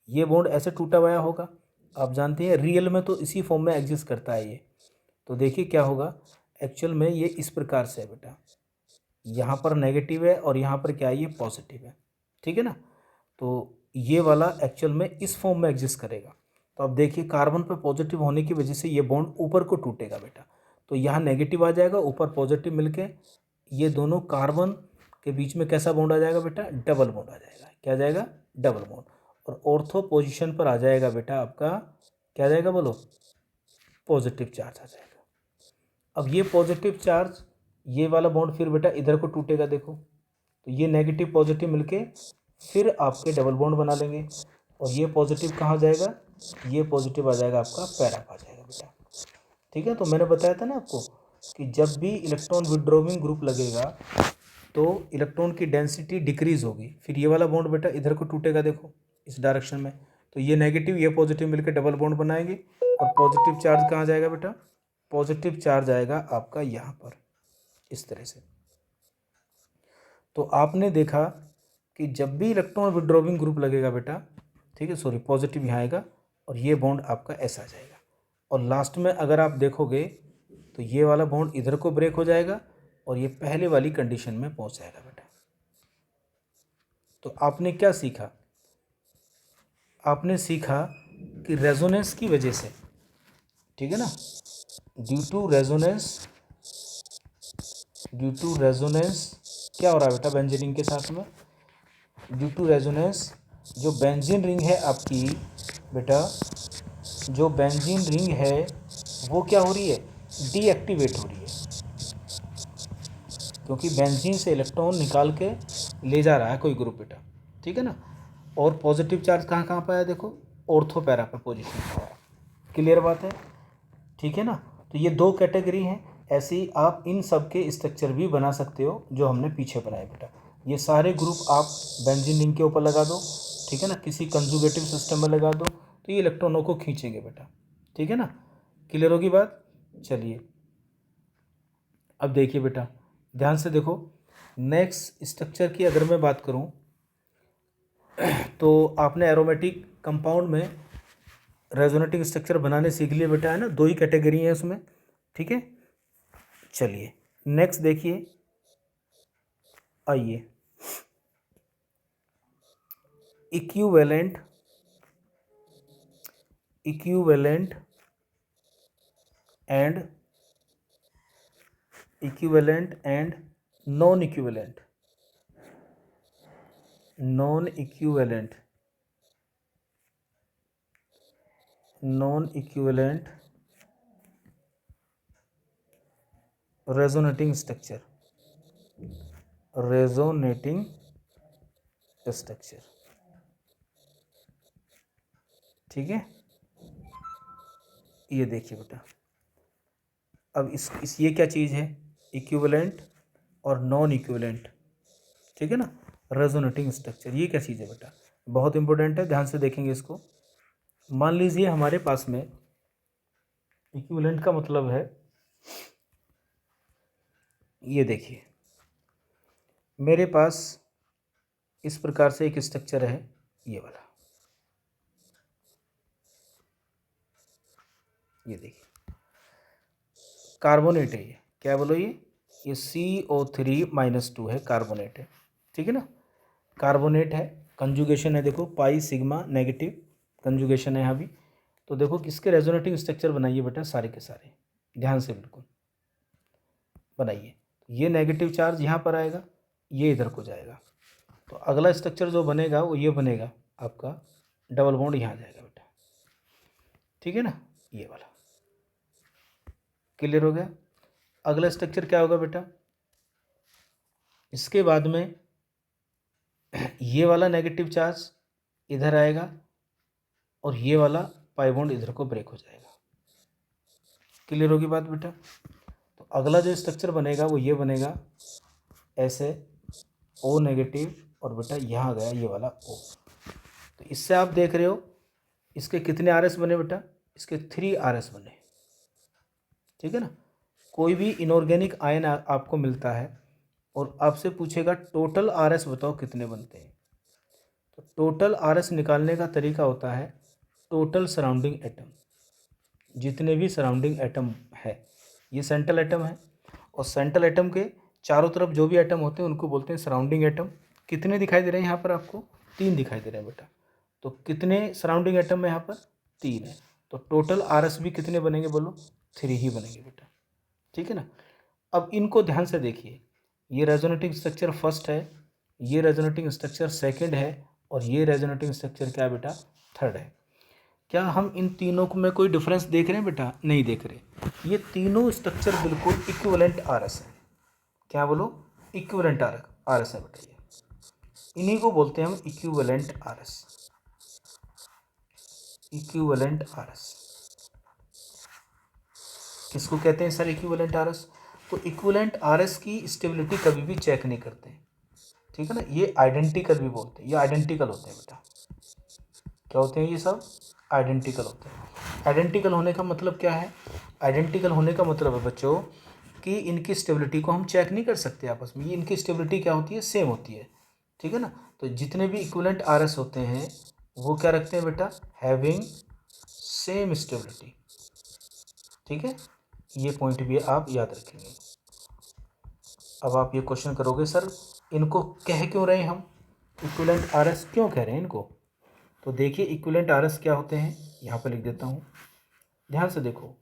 ये बॉन्ड ऐसे टूटा हुआ होगा, आप जानते हैं रियल में तो इसी फॉर्म में एग्जिस्ट करता है ये। तो देखिए क्या होगा, एक्चुअल में ये इस प्रकार से है बेटा, यहाँ पर नेगेटिव है और यहाँ पर क्या है, ये पॉजिटिव है, ठीक है ना। तो ये वाला एक्चुअल में इस फॉर्म में एग्जिस्ट करेगा। तो अब देखिए कार्बन पर पॉजिटिव होने की वजह से ये बॉन्ड ऊपर को टूटेगा बेटा, तो यहाँ नेगेटिव आ जाएगा, ऊपर पॉजिटिव मिलके ये दोनों कार्बन के बीच में कैसा बॉन्ड आ जाएगा बेटा, डबल बॉन्ड आ जाएगा। क्या आ जाएगा, डबल बॉन्ड। और ऑर्थो पोजीशन पर आ जाएगा बेटा आपका, क्या आ जाएगा बोलो, पॉजिटिव चार्ज आ जाएगा। अब ये पॉजिटिव चार्ज, ये वाला बॉन्ड फिर बेटा इधर को टूटेगा, देखो तो ये नेगेटिव पॉजिटिव मिलके फिर आपके डबल बॉन्ड बना लेंगे, और ये पॉजिटिव कहाँ जाएगा, ये पॉजिटिव आ जाएगा आपका पैरा आ जाएगा बेटा, ठीक है। तो मैंने बताया था ना आपको कि जब भी इलेक्ट्रॉन विड्रॉविंग ग्रुप लगेगा तो इलेक्ट्रॉन की डेंसिटी डिक्रीज होगी, फिर ये वाला बॉन्ड बेटा इधर को टूटेगा, देखो इस डायरेक्शन में, तो ये नेगेटिव ये पॉजिटिव मिलकर डबल बॉन्ड बनाएंगे, और पॉजिटिव चार्ज कहाँ जाएगा बेटा, पॉजिटिव चार्ज आएगा आपका यहाँ पर इस तरह से। तो आपने देखा कि जब भी इलेक्ट्रॉन विड्रॉविंग ग्रुप लगेगा बेटा, ठीक है, सॉरी पॉजिटिव यहाँ आएगा और ये बॉन्ड आपका ऐसा आ जाएगा, और लास्ट में अगर आप देखोगे तो ये वाला बॉन्ड इधर को ब्रेक हो जाएगा और ये पहले वाली कंडीशन में पहुंच जाएगा बेटा। तो आपने क्या सीखा, आपने सीखा कि रेजोनेंस की वजह से, ठीक है ना, ड्यू टू रेजोनेंस क्या हो रहा है बेटा बेंजीन रिंग के साथ में, ड्यू टू रेजोनेंस जो बेंजीन रिंग है आपकी बेटा, जो बेंजीन रिंग है वो क्या हो रही है, डीएक्टिवेट हो रही है, क्योंकि बेंजीन से इलेक्ट्रॉन निकाल के ले जा रहा है कोई ग्रुप बेटा, ठीक है ना। और पॉजिटिव चार्ज कहाँ कहाँ पर आया, देखो ऑर्थो पैरा पर पोजीशन पर आया। क्लियर बात है, ठीक है ना। तो ये दो कैटेगरी हैं, ऐसे ही आप इन सब के स्ट्रक्चर भी बना सकते हो जो हमने पीछे बनाए बेटा। ये सारे ग्रुप आप बेंजीन रिंग के ऊपर लगा दो, ठीक है ना, किसी कंजुगेटिव सिस्टम में लगा दो, तो ये इलेक्ट्रॉनों को खींचेंगे बेटा, ठीक है ना। क्लियर होगी बात। चलिए अब देखिए बेटा ध्यान से देखो, नेक्स्ट स्ट्रक्चर की अगर मैं बात करूं तो आपने एरोमेटिक कंपाउंड में रेजोनेटिंग स्ट्रक्चर बनाने सीख लिए बेटा, है ना, दो ही कैटेगरी है उसमें, ठीक है। चलिए नेक्स्ट देखिए, आइए equivalent and non equivalent resonating structure, ठीक है। ये देखिए बेटा, अब इस ये क्या चीज़ है, इक्विवेलेंट और नॉन इक्विवेलेंट, ठीक है ना, रेजोनेटिंग स्ट्रक्चर, ये क्या चीज़ है बेटा, बहुत इंपॉर्टेंट है, ध्यान से देखेंगे इसको। मान लीजिए हमारे पास में इक्विवेलेंट का मतलब है, ये देखिए मेरे पास इस प्रकार से एक स्ट्रक्चर है, ये वाला, ये देखिए कार्बोनेट है, ये क्या बोलो, ये CO3-2 है, कार्बोनेट है, ठीक है ना, कार्बोनेट है, कंजुगेशन है, देखो पाई सिग्मा नेगेटिव कंजुगेशन है यहाँ भी। तो देखो किसके रेजोनेटिंग स्ट्रक्चर बनाइए बेटा, सारे के सारे ध्यान से बिल्कुल बनाइए। ये नेगेटिव चार्ज यहाँ पर आएगा, ये इधर को जाएगा, तो अगला स्ट्रक्चर जो बनेगा वो ये बनेगा आपका, डबल बॉन्ड यहाँ जाएगा बेटा, ठीक है ना। ये वाला। क्लियर हो गया? अगला स्ट्रक्चर क्या होगा बेटा, इसके बाद में ये वाला नेगेटिव चार्ज इधर आएगा और ये वाला पाई बॉन्ड इधर को ब्रेक हो जाएगा। क्लियर होगी बात बेटा? तो अगला जो स्ट्रक्चर बनेगा वो ये बनेगा, ऐसे ओ नेगेटिव और बेटा यहाँ गया ये वाला ओ। तो इससे आप देख रहे हो इसके कितने आर एस बने बेटा, इसके 3 आर एस बने। ठीक है ना? कोई भी इनऑर्गेनिक आयन आपको मिलता है और आपसे पूछेगा टोटल आर एस बताओ कितने बनते हैं। तो टोटल आर एस निकालने का तरीका होता है टोटल सराउंडिंग एटम, जितने भी सराउंडिंग एटम है, ये सेंट्रल एटम है और सेंट्रल एटम के चारों तरफ जो भी एटम होते हैं उनको बोलते हैं सराउंडिंग एटम। कितने दिखाई दे रहे हैं यहाँ पर आपको? 3 दिखाई दे रहे हैं बेटा। तो कितने सराउंडिंग एटम है यहाँ पर? 3 है। तो टोटल आर एस भी कितने बनेंगे बोलो? 3 ही बनेंगे बेटा। ठीक है ना? अब इनको ध्यान से देखिए, ये रेजोनेटिंग स्ट्रक्चर फर्स्ट है, ये रेजोनेटिंग स्ट्रक्चर सेकंड है और ये रेजोनेटिंग स्ट्रक्चर क्या बेटा? थर्ड है। क्या हम इन तीनों को में कोई डिफरेंस देख रहे हैं बेटा? नहीं देख रहे। ये तीनों स्ट्रक्चर बिल्कुल इक्विवेलेंट आर एस है। क्या बोलो? इक्विवेलेंट आर एस है बेटा। ये इन्हीं को बोलते हैं हम equivalent R S. Equivalent R S किसको कहते हैं सर? Equivalent R S. तो इक्विवेलेंट आर एस की स्टेबिलिटी कभी भी चेक नहीं करते। ठीक है ना? ये आइडेंटिकल भी बोलते हैं, ये आइडेंटिकल होते हैं बेटा। क्या होते हैं ये सब? आइडेंटिकल होते हैं। आइडेंटिकल होने का मतलब क्या है? आइडेंटिकल होने का मतलब है बच्चों कि इनकी स्टेबिलिटी को हम चेक नहीं कर सकते आपस में। ये इनकी स्टेबिलिटी क्या होती है? सेम होती है। ठीक है ना? तो जितने भी इक्विवेलेंट आर एस होते हैं वो क्या रखते हैं बेटा? Having same stability. ठीक है? ये पॉइंट भी आप याद रखेंगे। अब आप ये क्वेश्चन करोगे सर इनको कह क्यों रहे हैं हम? इक्विवेलेंट आर एस क्यों कह रहे हैं इनको? तो देखिए इक्विवेलेंट आर एस क्या होते हैं, यहाँ पर लिख देता हूँ, ध्यान से देखो।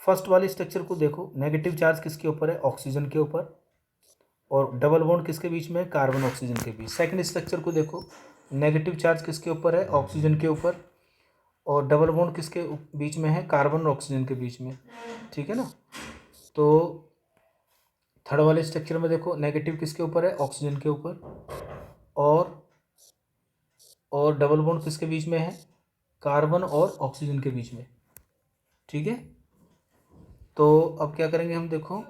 फर्स्ट वाले स्ट्रक्चर को देखो, नेगेटिव चार्ज किसके ऊपर है? ऑक्सीजन के ऊपर। और डबल बॉन्ड किसके बीच में है? कार्बन ऑक्सीजन के बीच। सेकंड स्ट्रक्चर को देखो, नेगेटिव चार्ज किसके ऊपर है? ऑक्सीजन के ऊपर। और डबल बॉन्ड किसके बीच में है? कार्बन और ऑक्सीजन के बीच में। ठीक है ना? तो थर्ड वाले स्ट्रक्चर में देखो, नेगेटिव किसके ऊपर है? ऑक्सीजन के ऊपर। और डबल बॉन्ड किसके बीच में है? कार्बन और ऑक्सीजन के बीच में। ठीक है? तो अब क्या करेंगे हम देखो,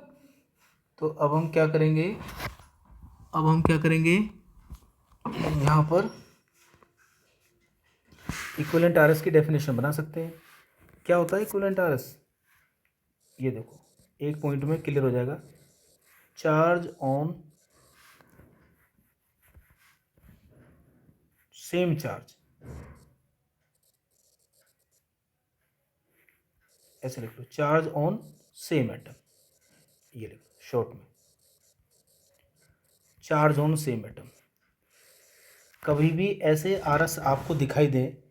तो अब हम क्या करेंगे, यहाँ पर इक्विवेलेंट आर एस की डेफिनेशन बना सकते हैं। क्या होता है इक्विवेलेंट आर एस? ये देखो एक पॉइंट में क्लियर हो जाएगा। चार्ज ऑन सेम चार्ज, ऐसे लिख लो, चार्ज ऑन सेम एटम। ये लिख लो शॉर्ट में, चार्ज ऑन सेम एटम। कभी भी ऐसे आर एस आपको दिखाई दे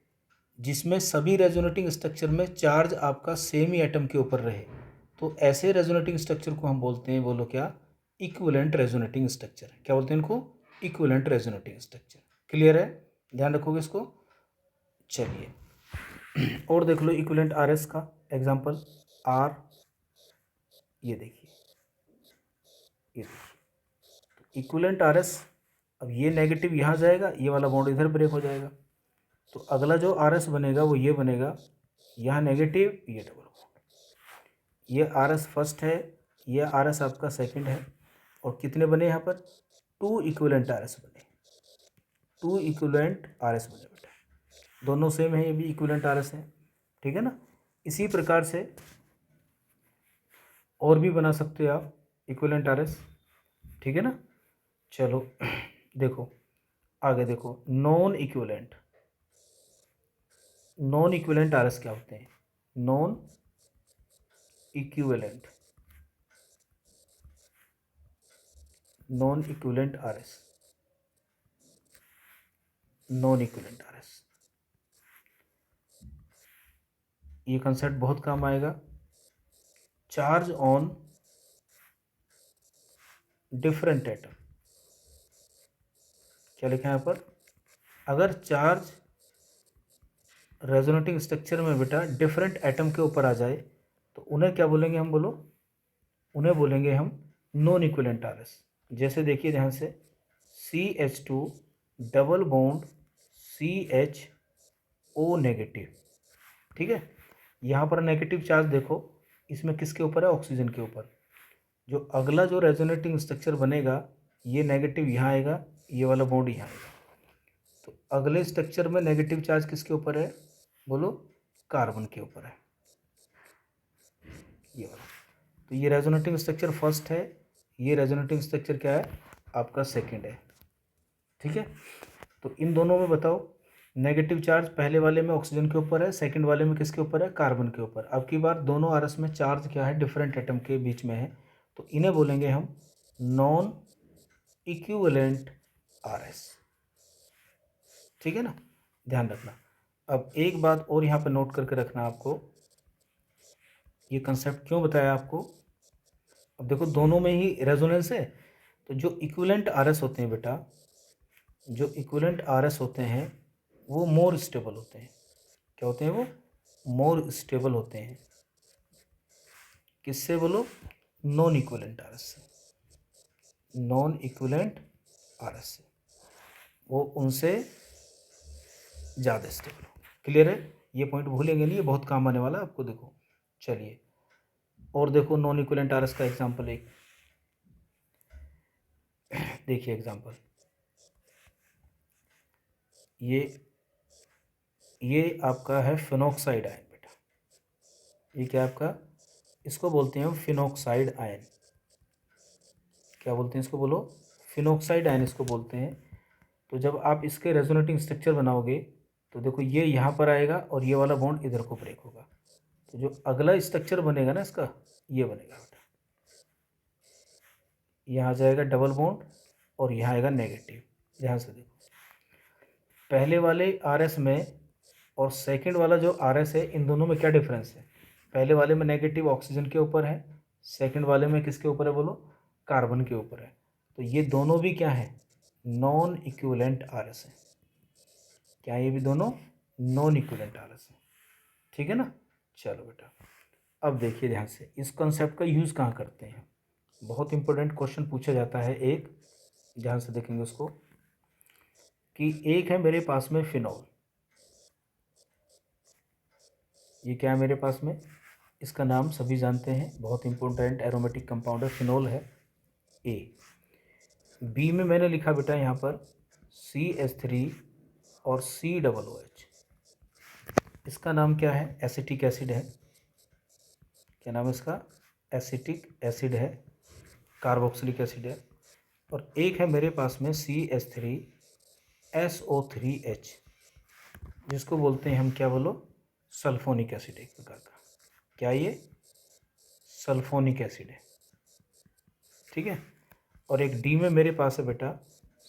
जिसमें सभी रेजोनेटिंग स्ट्रक्चर में चार्ज आपका सेम ही एटम के ऊपर रहे, तो ऐसे रेजोनेटिंग स्ट्रक्चर को हम बोलते हैं, बोलो क्या? Equivalent resonating structure. क्या बोलते हैं इनको? Equivalent resonating structure. क्लियर है? ध्यान रखोगे इसको। चलिए और देख लो इक्विवेलेंट आर एस का एग्जांपल। आर, ये देखिए, इक्विवेलेंट आर एस। अब ये नेगेटिव यहाँ जाएगा, ये वाला बॉन्ड इधर ब्रेक हो जाएगा। तो अगला जो आर एस बनेगा वो ये बनेगा, यहाँ नेगेटिव, ये डबल बॉन्ड। ये आर एस फर्स्ट है, ये आर एस आपका सेकंड है। और कितने बने यहाँ पर? 2 इक्विवेलेंट आर एस बने। 2 इक्विवेलेंट आर एस बने बेटा। दोनों सेम है, ये भी इक्विवेलेंट आर एस है। ठीक है ना? इसी प्रकार से और भी बना सकते हो आप इक्विवेलेंट आर एस। ठीक है ना? चलो देखो आगे देखो, non equivalent. Non equivalent R S क्या होते हैं? Non equivalent, non equivalent R S, non equivalent R S. ये कंसेप्ट बहुत काम आएगा। Charge on different atom. क्या लिखा है यहाँ पर? अगर चार्ज रेजोनेटिंग स्ट्रक्चर में बेटा डिफरेंट एटम के ऊपर आ जाए तो उन्हें क्या बोलेंगे हम, बोलो? उन्हें बोलेंगे हम नॉन इक्विवेलेंट आर एस। जैसे देखिए ध्यान से, CH2 double bond CHO negative, ठीक है। यहाँ पर नेगेटिव चार्ज देखो, इसमें किसके ऊपर है? ऑक्सीजन के ऊपर। जो अगला जो रेजोनेटिंग स्ट्रक्चर बनेगा, ये नेगेटिव यहाँ आएगा, ये वाला बॉन्ड यहाँ आएगा। तो अगले स्ट्रक्चर में नेगेटिव चार्ज किसके ऊपर है? बोलो? कार्बन के ऊपर है, ये वाला। तो ये रेजोनेटिंग स्ट्रक्चर फर्स्ट है, ये रेजोनेटिंग स्ट्रक्चर क्या है? आपका सेकंड है, ठीक है। तो इन दोनों में बताओ, नेगेटिव चार्ज पहले वाले में ऑक्सीजन के ऊपर है, सेकंड वाले में किसके ऊपर है? कार्बन के ऊपर। अब की बार दोनों आरएस में चार्ज क्या है? डिफरेंट एटम के बीच में है, तो इन्हें बोलेंगे हम नॉन इक्विवेलेंट आरएस, ठीक है ना, ध्यान रखना। अब एक बात और यहाँ पे नोट करके रखना आपको, ये कंसेप्ट क्यों बताया आपको। अब देखो दोनों में ही रेजोनेंस है, तो जो इक्विवेलेंट आरएस होते हैं बेटा, जो इक्विवेलेंट आरएस होते हैं वो मोर स्टेबल होते हैं। क्या होते हैं वो? मोर स्टेबल होते हैं। किससे? बोलो? नॉन इक्विवेलेंट आरएस से। नॉन इक्विवेलेंट आरएस से वो उनसे ज़्यादा स्टेबल हो। क्लियर है? ये पॉइंट भूलेंगे नहीं, ये बहुत काम आने वाला है आपको। देखो चलिए और देखो नॉन इक्विवेलेंट आरएस का एग्जांपल एक देखिए। एग्जांपल ये आपका है फिनॉक्साइड आयन बेटा। ये क्या आपका? इसको बोलते हैं फिनॉक्साइड आयन। क्या बोलते हैं इसको? बोलो? फिनॉक्साइड आयन इसको बोलते हैं। तो जब आप इसके रेजोनेटिंग स्ट्रक्चर बनाओगे तो देखो ये यहाँ पर आएगा और ये वाला बॉन्ड इधर को ब्रेक होगा। तो जो अगला स्ट्रक्चर बनेगा ना इसका, ये बनेगा बेटा। यहाँ जाएगा डबल बॉन्ड और यहाँ आएगा नेगेटिव। ध्यान से देखो, पहले वाले आरएस में और सेकंड वाला जो आरएस है, इन दोनों में क्या डिफरेंस है? पहले वाले में नेगेटिव ऑक्सीजन के ऊपर है, सेकंड वाले में किसके ऊपर है? बोलो? कार्बन के ऊपर है। तो ये दोनों भी क्या है? नॉन इक्विवेलेंट आरएस है। क्या ये भी दोनों नॉन इक्विवेलेंट आरएस है? ठीक है ना। चलो बेटा, अब देखिए ध्यान से, इस कंसेप्ट का यूज़ कहाँ करते हैं। बहुत इंपॉर्टेंट क्वेश्चन पूछा जाता है एक, ध्यान से देखेंगे उसको, कि एक है मेरे पास में फिनॉल। ये क्या है मेरे पास में? इसका नाम सभी जानते हैं, बहुत इंपॉर्टेंट एरोमेटिक कंपाउंड है, फिनॉल है ए। बी में मैंने लिखा बेटा यहाँ पर CH3 और COOH। इसका नाम क्या है? एसिटिक एसिड है। क्या नाम है इसका? एसिटिक एसिड है, कार्बोक्सिलिक एसिड है। और एक है मेरे पास में CH3SO3H, जिसको बोलते हैं हम क्या? बोलो? सल्फोनिक एसिड, एक प्रकार का। क्या ये? सल्फोनिक एसिड है, ठीक है। और एक डी में मेरे पास है बेटा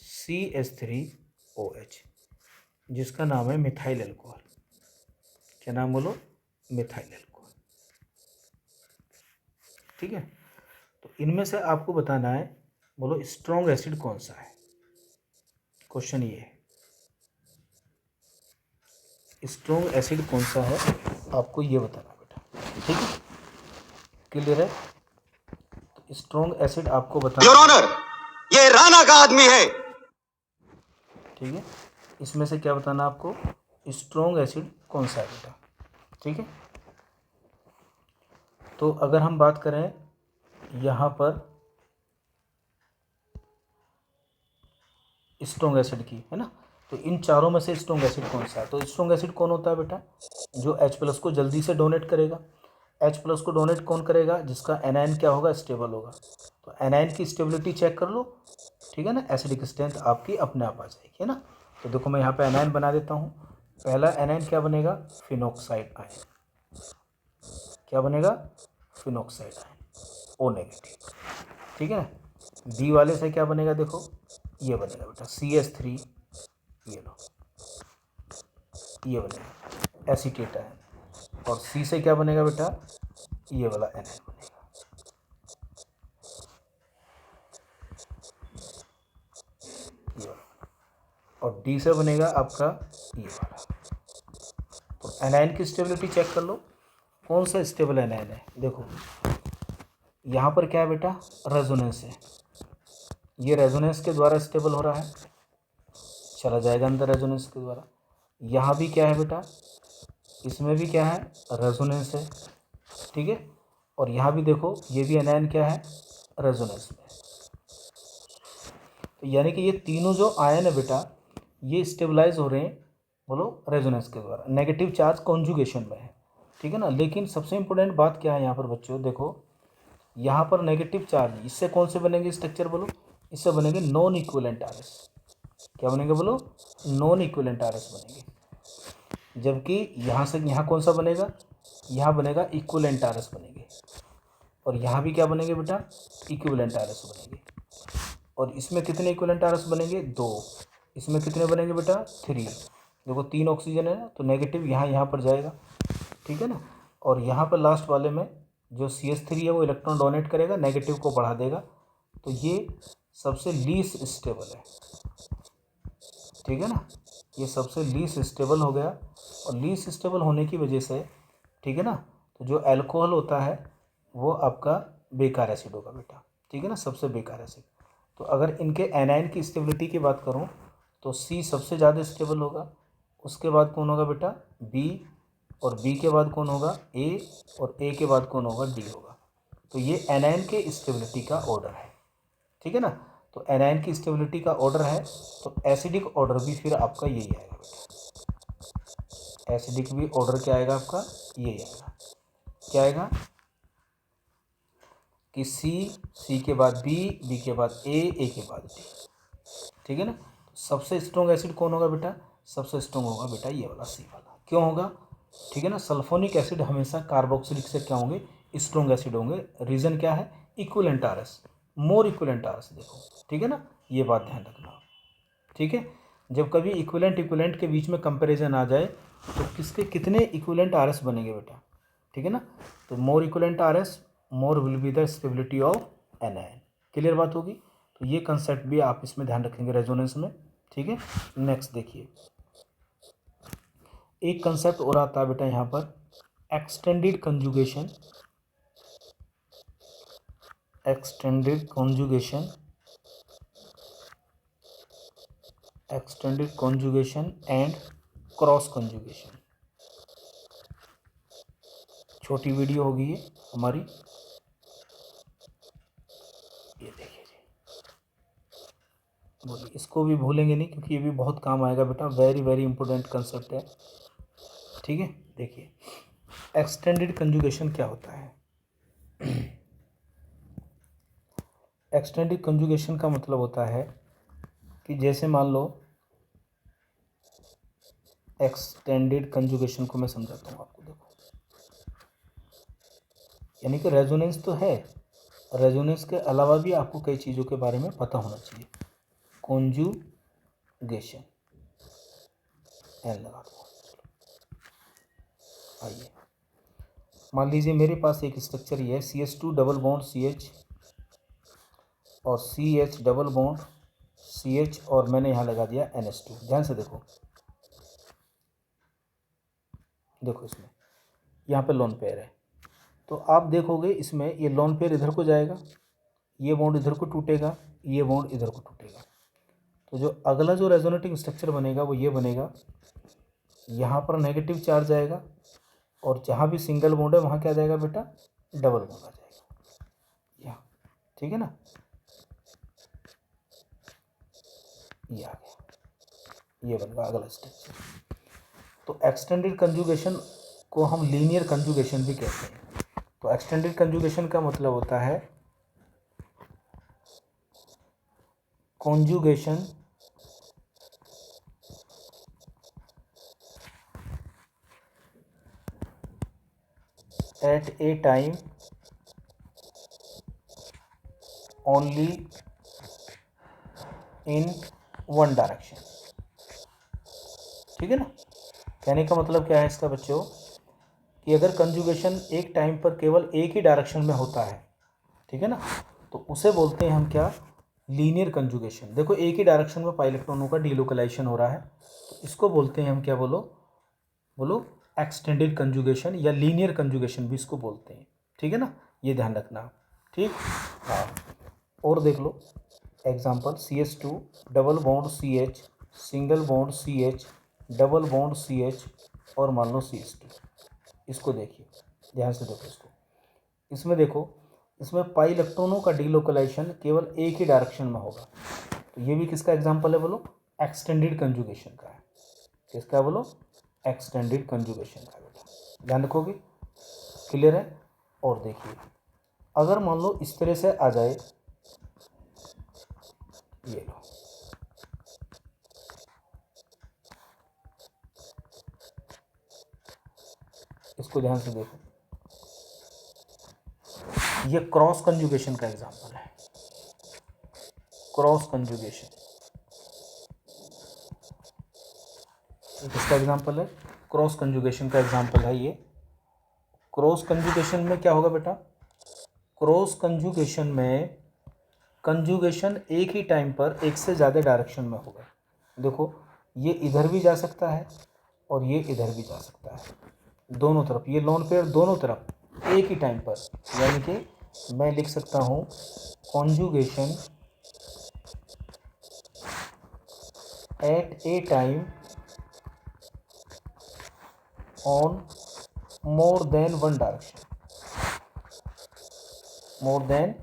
CH3OH, जिसका नाम है मिथाइल एल्कोहल। क्या नाम? बोलो? मिथाइल एल्कोहल, ठीक है। तो इनमें से आपको बताना है, बोलो स्ट्रॉन्ग एसिड कौन सा है। क्वेश्चन ये है, स्ट्रॉन्ग एसिड कौन सा है, आपको ये बताना बेटा, ठीक है। क्लियर है? तो स्ट्रॉन्ग एसिड आपको बताना, योर ऑनर ये राणा का आदमी है, ठीक है। इसमें से क्या बताना आपको? स्ट्रॉन्ग एसिड कौन सा है बेटा, ठीक है। तो अगर हम बात करें यहाँ पर स्ट्रॉन्ग एसिड की, है ना, तो इन चारों में से स्ट्रॉन्ग एसिड कौन सा है? तो स्ट्रॉन्ग एसिड कौन होता है बेटा? जो H+ को जल्दी से डोनेट करेगा। H+ को डोनेट कौन करेगा? जिसका एनायन क्या होगा? स्टेबल होगा। तो एनायन की स्टेबिलिटी चेक कर लो, ठीक है ना, एसिडिक स्ट्रेंथ आपकी अपने आप आ जाएगी, है ना। तो देखो मैं यहाँ पे एनायन बना देता हूँ। पहला एनायन क्या बनेगा? Phenoxide ion. क्या बनेगा? फिनॉक्साइड आयन, O नेगेटिव, ठीक है ना। बी वाले से क्या बनेगा? देखो ये बनेगा बेटा CH3, ये लो, ये बनेगा एसीटेट आयन। और सी से क्या बनेगा बेटा? ये वाला एनायन बनेगा, ये वाला। और डी से बनेगा आपका ये वाला। तो एनायन की स्टेबिलिटी चेक कर लो, कौन सा स्टेबल एनायन है। देखो यहाँ पर क्या है बेटा, रेजोनेंस है, ये रेजोनेंस के द्वारा स्टेबल हो रहा है, चला जाएगा अंदर रेजोनेंस के द्वारा। यहाँ भी क्या है बेटा, इसमें भी क्या है, रेजोनेंस है, ठीक है। और यहाँ भी देखो ये भी एनायन क्या है, रेजोनेंस में। तो यानी कि ये तीनों जो आयन है बेटा, ये स्टेबलाइज हो रहे हैं, बोलो, रेजोनेंस के द्वारा। नेगेटिव चार्ज कॉन्जुगेशन में है, ठीक है ना। लेकिन सबसे इंपॉर्टेंट बात क्या है यहाँ पर बच्चों, देखो यहाँ पर नेगेटिव चार्ज, इससे कौन से बनेंगे स्ट्रक्चर, बोलो, इससे बनेंगे नॉन इक्विवेलेंट आरएस। क्या बनेंगे बोलो, नॉन इक्विवेलेंट आरएस बनेंगे। जबकि यहाँ से यहाँ कौन सा बनेगा, यहाँ बनेगा इक्विवेलेंट आरएस बनेंगे। और यहाँ भी क्या बनेंगे बेटा, इक्विवेलेंट आरएस बनेंगे। और इसमें कितने इक्विवेलेंट आरएस बनेंगे, 2। इसमें कितने बनेंगे बेटा, 3। देखो 3 ऑक्सीजन है ना, तो नेगेटिव यहाँ पर जाएगा, ठीक है ना। और यहाँ पर लास्ट वाले में जो CH3 है वो इलेक्ट्रॉन डोनेट करेगा, नेगेटिव को बढ़ा देगा। तो ये सबसे लीस्ट स्टेबल है, ठीक है ना, ये सबसे लीस्ट स्टेबल हो गया। और लीस्ट स्टेबल होने की वजह से, ठीक है ना, तो जो अल्कोहल होता है वो आपका बेकार एसिड होगा बेटा, ठीक है ना, सबसे बेकार एसिड। तो अगर इनके एनायन की स्टेबिलिटी की बात करूं तो C सबसे ज़्यादा स्टेबल होगा, उसके बाद कौन होगा बेटा, B, और B के बाद कौन होगा, A, और A के बाद कौन होगा, D होगा। तो ये एनायन के स्टेबिलिटी का ऑर्डर है, ठीक है ना। तो एनायन की स्टेबिलिटी का ऑर्डर है, तो एसिडिक ऑर्डर भी फिर आपका यही आएगा बेटा। एसिडिक भी ऑर्डर क्या आएगा आपका, यही आएगा। क्या आएगा कि C के बाद B के बाद A के बाद D, ठीक है ना। सबसे स्ट्रॉन्ग एसिड कौन होगा बेटा, सबसे स्ट्रॉन्ग होगा बेटा ये वाला C वाला। क्यों होगा, ठीक है ना, सल्फोनिक एसिड हमेशा कार्बोक्सिलिक से क्या होंगे, स्ट्रॉन्ग एसिड होंगे। रीज़न क्या है, इक्विवेलेंट आरएस, मोर इक्विवेलेंट आरएस। देखो, ठीक है ना, ये बात ध्यान रखना, ठीक है। जब कभी इक्विवेलेंट के बीच में कंपैरिजन आ जाए तो किसके कितने इक्विवेलेंट आरएस बनेंगे बेटा, ठीक है ना। तो more equivalent RS, more will be the stability of anion. Clear बात होगी। तो ये कंसेप्ट भी आप इसमें ध्यान रखेंगे रेजोनेंस में, ठीक है। नेक्स्ट देखिए, एक कंसेप्ट और आता है बेटा यहाँ पर, extended conjugation. Extended conjugation, extended conjugation and cross conjugation. छोटी वीडियो होगी ये हमारी, ये देखिए जी, बोलिए, इसको भी भूलेंगे नहीं क्योंकि ये भी बहुत काम आएगा बेटा, वेरी वेरी इंपॉर्टेंट कंसेप्ट है, ठीक है। देखिए एक्सटेंडेड कंजुगेशन क्या होता है। एक्सटेंडेड कंजुगेशन का मतलब होता है कि जैसे मान लो, एक्सटेंडेड कंजुगेशन को मैं समझाता हूँ आपको। देखो यानी कि रेजोनेंस तो है, रेजोनेंस के अलावा भी आपको कई चीज़ों के बारे में पता होना चाहिए। कॉन्जुगेशन, एन लगा दो। आइए मान लीजिए मेरे पास एक स्ट्रक्चर ये है, CH2 डबल बॉन्ड CH और CH डबल बॉन्ड CH, और मैंने यहाँ लगा दिया NH2। ध्यान से देखो, देखो इसमें यहाँ पे लोन पेयर है, तो आप देखोगे इसमें ये लोन पेयर इधर को जाएगा, ये बॉन्ड इधर को टूटेगा, ये बॉन्ड इधर को टूटेगा। तो जो अगला जो रेजोनेटिंग स्ट्रक्चर बनेगा वो ये बनेगा, यहाँ पर नेगेटिव चार्ज आएगा, और जहाँ भी सिंगल बॉन्ड है वहाँ क्या जाएगा बेटा, डबल बॉन्ड आ जाएगा यहाँ, ठीक है ना। ये आ गया, ये बनेगा अगला स्ट्रक्चर। तो एक्सटेंडेड कंजुगेशन को हम लीनियर कंजुगेशन भी कहते हैं। तो एक्सटेंडेड कंजुगेशन का मतलब होता है conjugation at a time only in one direction, ठीक है ना। कहने का मतलब क्या है इसका बच्चों, कि अगर कंजुगेशन एक टाइम पर केवल एक ही डायरेक्शन में होता है, ठीक है ना, तो उसे बोलते हैं हम क्या, लीनियर कंजुगेशन। देखो एक ही डायरेक्शन में पाई इलेक्ट्रॉनों का डीलोकलाइजेशन हो रहा है, तो इसको बोलते हैं हम क्या, बोलो बोलो, एक्सटेंडेड कंजुगेशन या लीनियर कंजुगेशन भी इसको बोलते हैं, ठीक है ना, ये ध्यान रखना, ठीक। हाँ, और देख लो example, CH2 double bond CH, single bond CH, double bond CH और मान लो CH2। इसको देखिए, ध्यान से देखो इसको, इसमें देखो, इसमें पाई इलेक्ट्रॉनों का डीलोकलाइजेशन केवल एक ही डायरेक्शन में होगा। तो ये भी किसका एग्जांपल है बोलो, एक्सटेंडेड कंजुगेशन का है। किसका बोलो, एक्सटेंडेड कंजुगेशन का। बेटा ध्यान रखोगे, क्लियर है। और देखिए अगर मान लो इस तरह से आ जाए, ये लो, इसको ध्यान से देखो, ये क्रॉस कंजुगेशन का एग्जांपल है, क्रॉस कंजुगेशन किसका एग्जांपल है, क्रॉस कंजुगेशन का एग्जांपल है ये। क्रॉस कंजुगेशन में क्या होगा बेटा, क्रॉस कंजुगेशन में कंजुगेशन एक ही टाइम पर एक से ज़्यादा डायरेक्शन में होगा। देखो ये इधर भी जा सकता है और ये इधर भी जा सकता है, दोनों तरफ, ये लोन पेयर दोनों तरफ एक ही टाइम पर, यानी कि मैं लिख सकता हूँ conjugation at a time on more than one direction, more than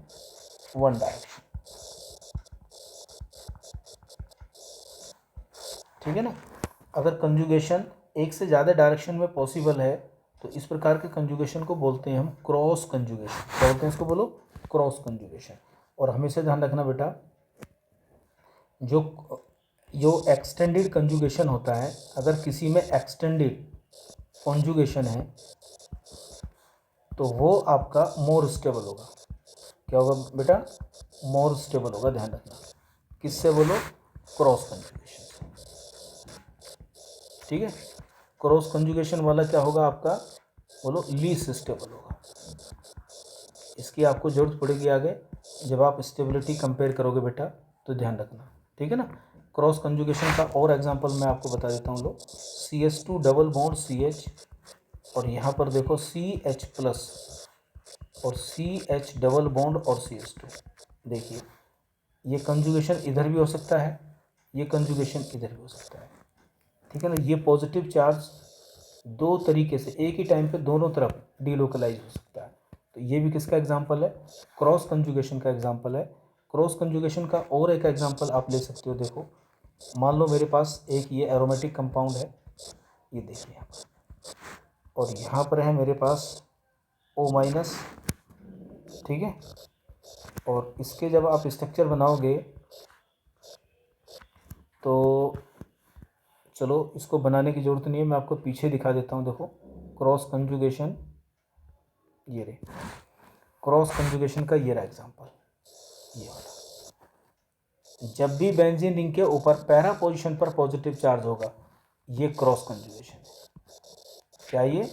one direction, ठीक है ना। अगर कंजुगेशन एक से ज़्यादा डायरेक्शन में पॉसिबल है तो इस प्रकार के कंजुगेशन को बोलते हैं हम क्रॉस कंजुगेशन। क्या बोलते हैं इसको बोलो, क्रॉस कंजुगेशन। और हमेशा ध्यान रखना बेटा, जो एक्सटेंडेड कंजुगेशन होता है, अगर किसी में एक्सटेंडेड कंजुगेशन है तो वो आपका मोर स्टेबल होगा। क्या होगा बेटा, मोर स्टेबल होगा, ध्यान रखना। किससे बोलो, क्रॉस कंजुगेशन से, ठीक है। क्रॉस कंजुगेशन वाला क्या होगा आपका, बोलो लीस्ट स्टेबल होगा। इसकी आपको जरूरत पड़ेगी आगे जब आप स्टेबिलिटी कंपेयर करोगे बेटा, तो ध्यान रखना, ठीक है ना। क्रॉस कंजुगेशन का और एग्जांपल मैं आपको बता देता हूँ। लो CH2 डबल बॉन्ड CH और यहाँ पर देखो CH प्लस और CH डबल बॉन्ड और CH2। देखिए ये कंजुगेशन इधर भी हो सकता है, ये कंजुगेशन इधर भी हो सकता है, ठीक है ना। ये पॉजिटिव चार्ज दो तरीके से एक ही टाइम पे दोनों तरफ डीलोकलाइज हो सकता है। तो ये भी किसका एग्जांपल है, क्रॉस कंजुगेशन का एग्जांपल है। क्रॉस कंजुगेशन का और एक एग्जांपल आप ले सकते हो। देखो मान लो मेरे पास एक ये एरोमेटिक कंपाउंड है, ये देखिए यहाँ पर, और यहाँ पर है मेरे पास O-, ठीक है। और इसके जब आप स्ट्रक्चर बनाओगे तो चलो इसको बनाने की ज़रूरत नहीं है, मैं आपको पीछे दिखा देता हूँ। देखो क्रॉस कंजुगेशन, ये रे क्रॉस कंजुगेशन का ये रहा एग्जांपल, ये वाला। जब भी बेंजीन रिंग के ऊपर पैरा पोजीशन पर पॉजिटिव चार्ज होगा, ये क्रॉस कंजुगेशन है। क्या ये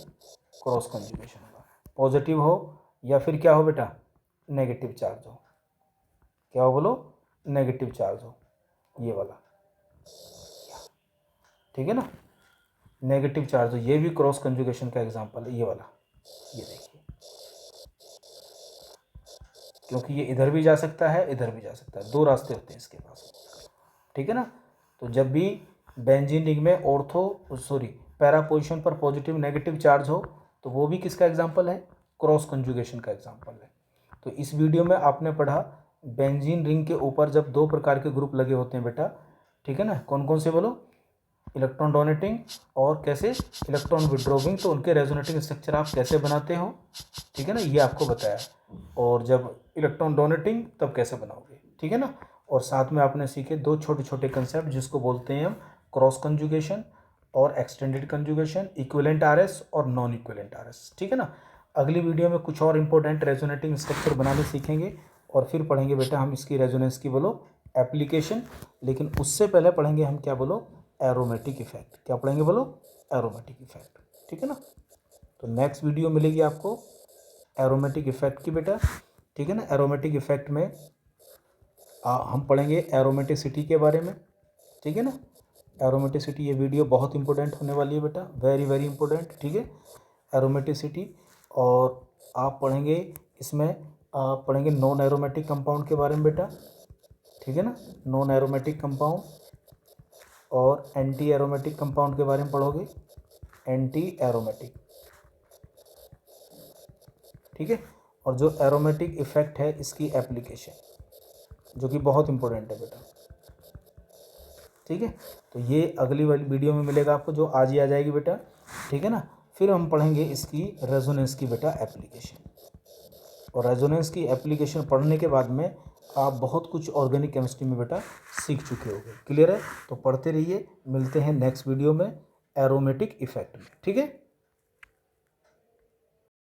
क्रॉस कंजुगेशन होगा, पॉजिटिव हो या फिर क्या हो बेटा, नेगेटिव चार्ज हो। क्या हो बोलो, नेगेटिव चार्ज हो, ये वाला, ठीक है ना, नेगेटिव चार्ज हो, ये भी क्रॉस कंजुगेशन का एग्जांपल है, ये वाला। ये देखिए, क्योंकि ये इधर भी जा सकता है इधर भी जा सकता है, दो रास्ते होते हैं इसके पास, ठीक है ना। तो जब भी बेंजीन रिंग में पैरा पोजीशन पर पॉजिटिव नेगेटिव चार्ज हो तो वो भी किसका एग्जांपल है, क्रॉस कंजुगेशन का एग्जांपल है। तो इस वीडियो में आपने पढ़ा बेंजीन रिंग के ऊपर जब दो प्रकार के ग्रुप लगे होते हैं बेटा, ठीक है ना, कौन कौन से बोलो, इलेक्ट्रॉन डोनेटिंग और कैसे इलेक्ट्रॉन विड्रॉविंग, तो उनके रेजोनेटिंग स्ट्रक्चर आप कैसे बनाते हो, ठीक है ना, ये आपको बताया। और जब इलेक्ट्रॉन डोनेटिंग तब कैसे बनाओगे, ठीक है ना। और साथ में आपने सीखे दो छोटे छोटे कंसेप्ट जिसको बोलते हैं हम क्रॉस कंजुगेशन और एक्सटेंडेड कंजुगेशन, इक्विवेलेंट आरएस और नॉन इक्विवेलेंट आरएस, ठीक है ना। अगली वीडियो में कुछ और इंपॉर्टेंट रेजोनेटिंग स्ट्रक्चर बनाने सीखेंगे और फिर पढ़ेंगे बेटा हम इसकी रेजोनेंस की बोलो एप्लीकेशन। लेकिन उससे पहले पढ़ेंगे हम क्या बोलो, एरोमेटिक इफेक्ट। क्या पढ़ेंगे बोलो, एरोमेटिक इफेक्ट, ठीक है ना। तो नेक्स्ट वीडियो मिलेगी आपको एरोमेटिक इफेक्ट की बेटा, ठीक है ना। एरोमेटिक इफेक्ट में हम पढ़ेंगे एरोमेटिसिटी के बारे में, ठीक है ना। एरोमेटिसिटी, ये वीडियो बहुत इंपॉर्टेंट होने वाली है बेटा, वेरी वेरी इंपॉर्टेंट, ठीक है। एरोमेटिसिटी, और आप पढ़ेंगे इसमें, आप पढ़ेंगे नॉन एरोमेटिक कंपाउंड के बारे में बेटा, ठीक है ना, नॉन एरोमेटिक कंपाउंड, और एंटी एरोमेटिक कंपाउंड के बारे में पढ़ोगे, एंटी एरोमेटिक, ठीक है। और जो एरोमेटिक इफेक्ट है इसकी एप्लीकेशन, जो कि बहुत इंपॉर्टेंट है बेटा, ठीक है। तो ये अगली वाली वीडियो में मिलेगा आपको, जो आज ही आ जाएगी बेटा, ठीक है ना। फिर हम पढ़ेंगे इसकी रेजोनेंस की बेटा एप्लीकेशन, और रेजोनेंस की एप्लीकेशन पढ़ने के बाद में आप बहुत कुछ ऑर्गेनिक केमिस्ट्री में बेटा सीख चुके होंगे। क्लियर है? तो पढ़ते रहिए, मिलते हैं नेक्स्ट वीडियो में एरोमेटिक इफेक्ट में, ठीक है।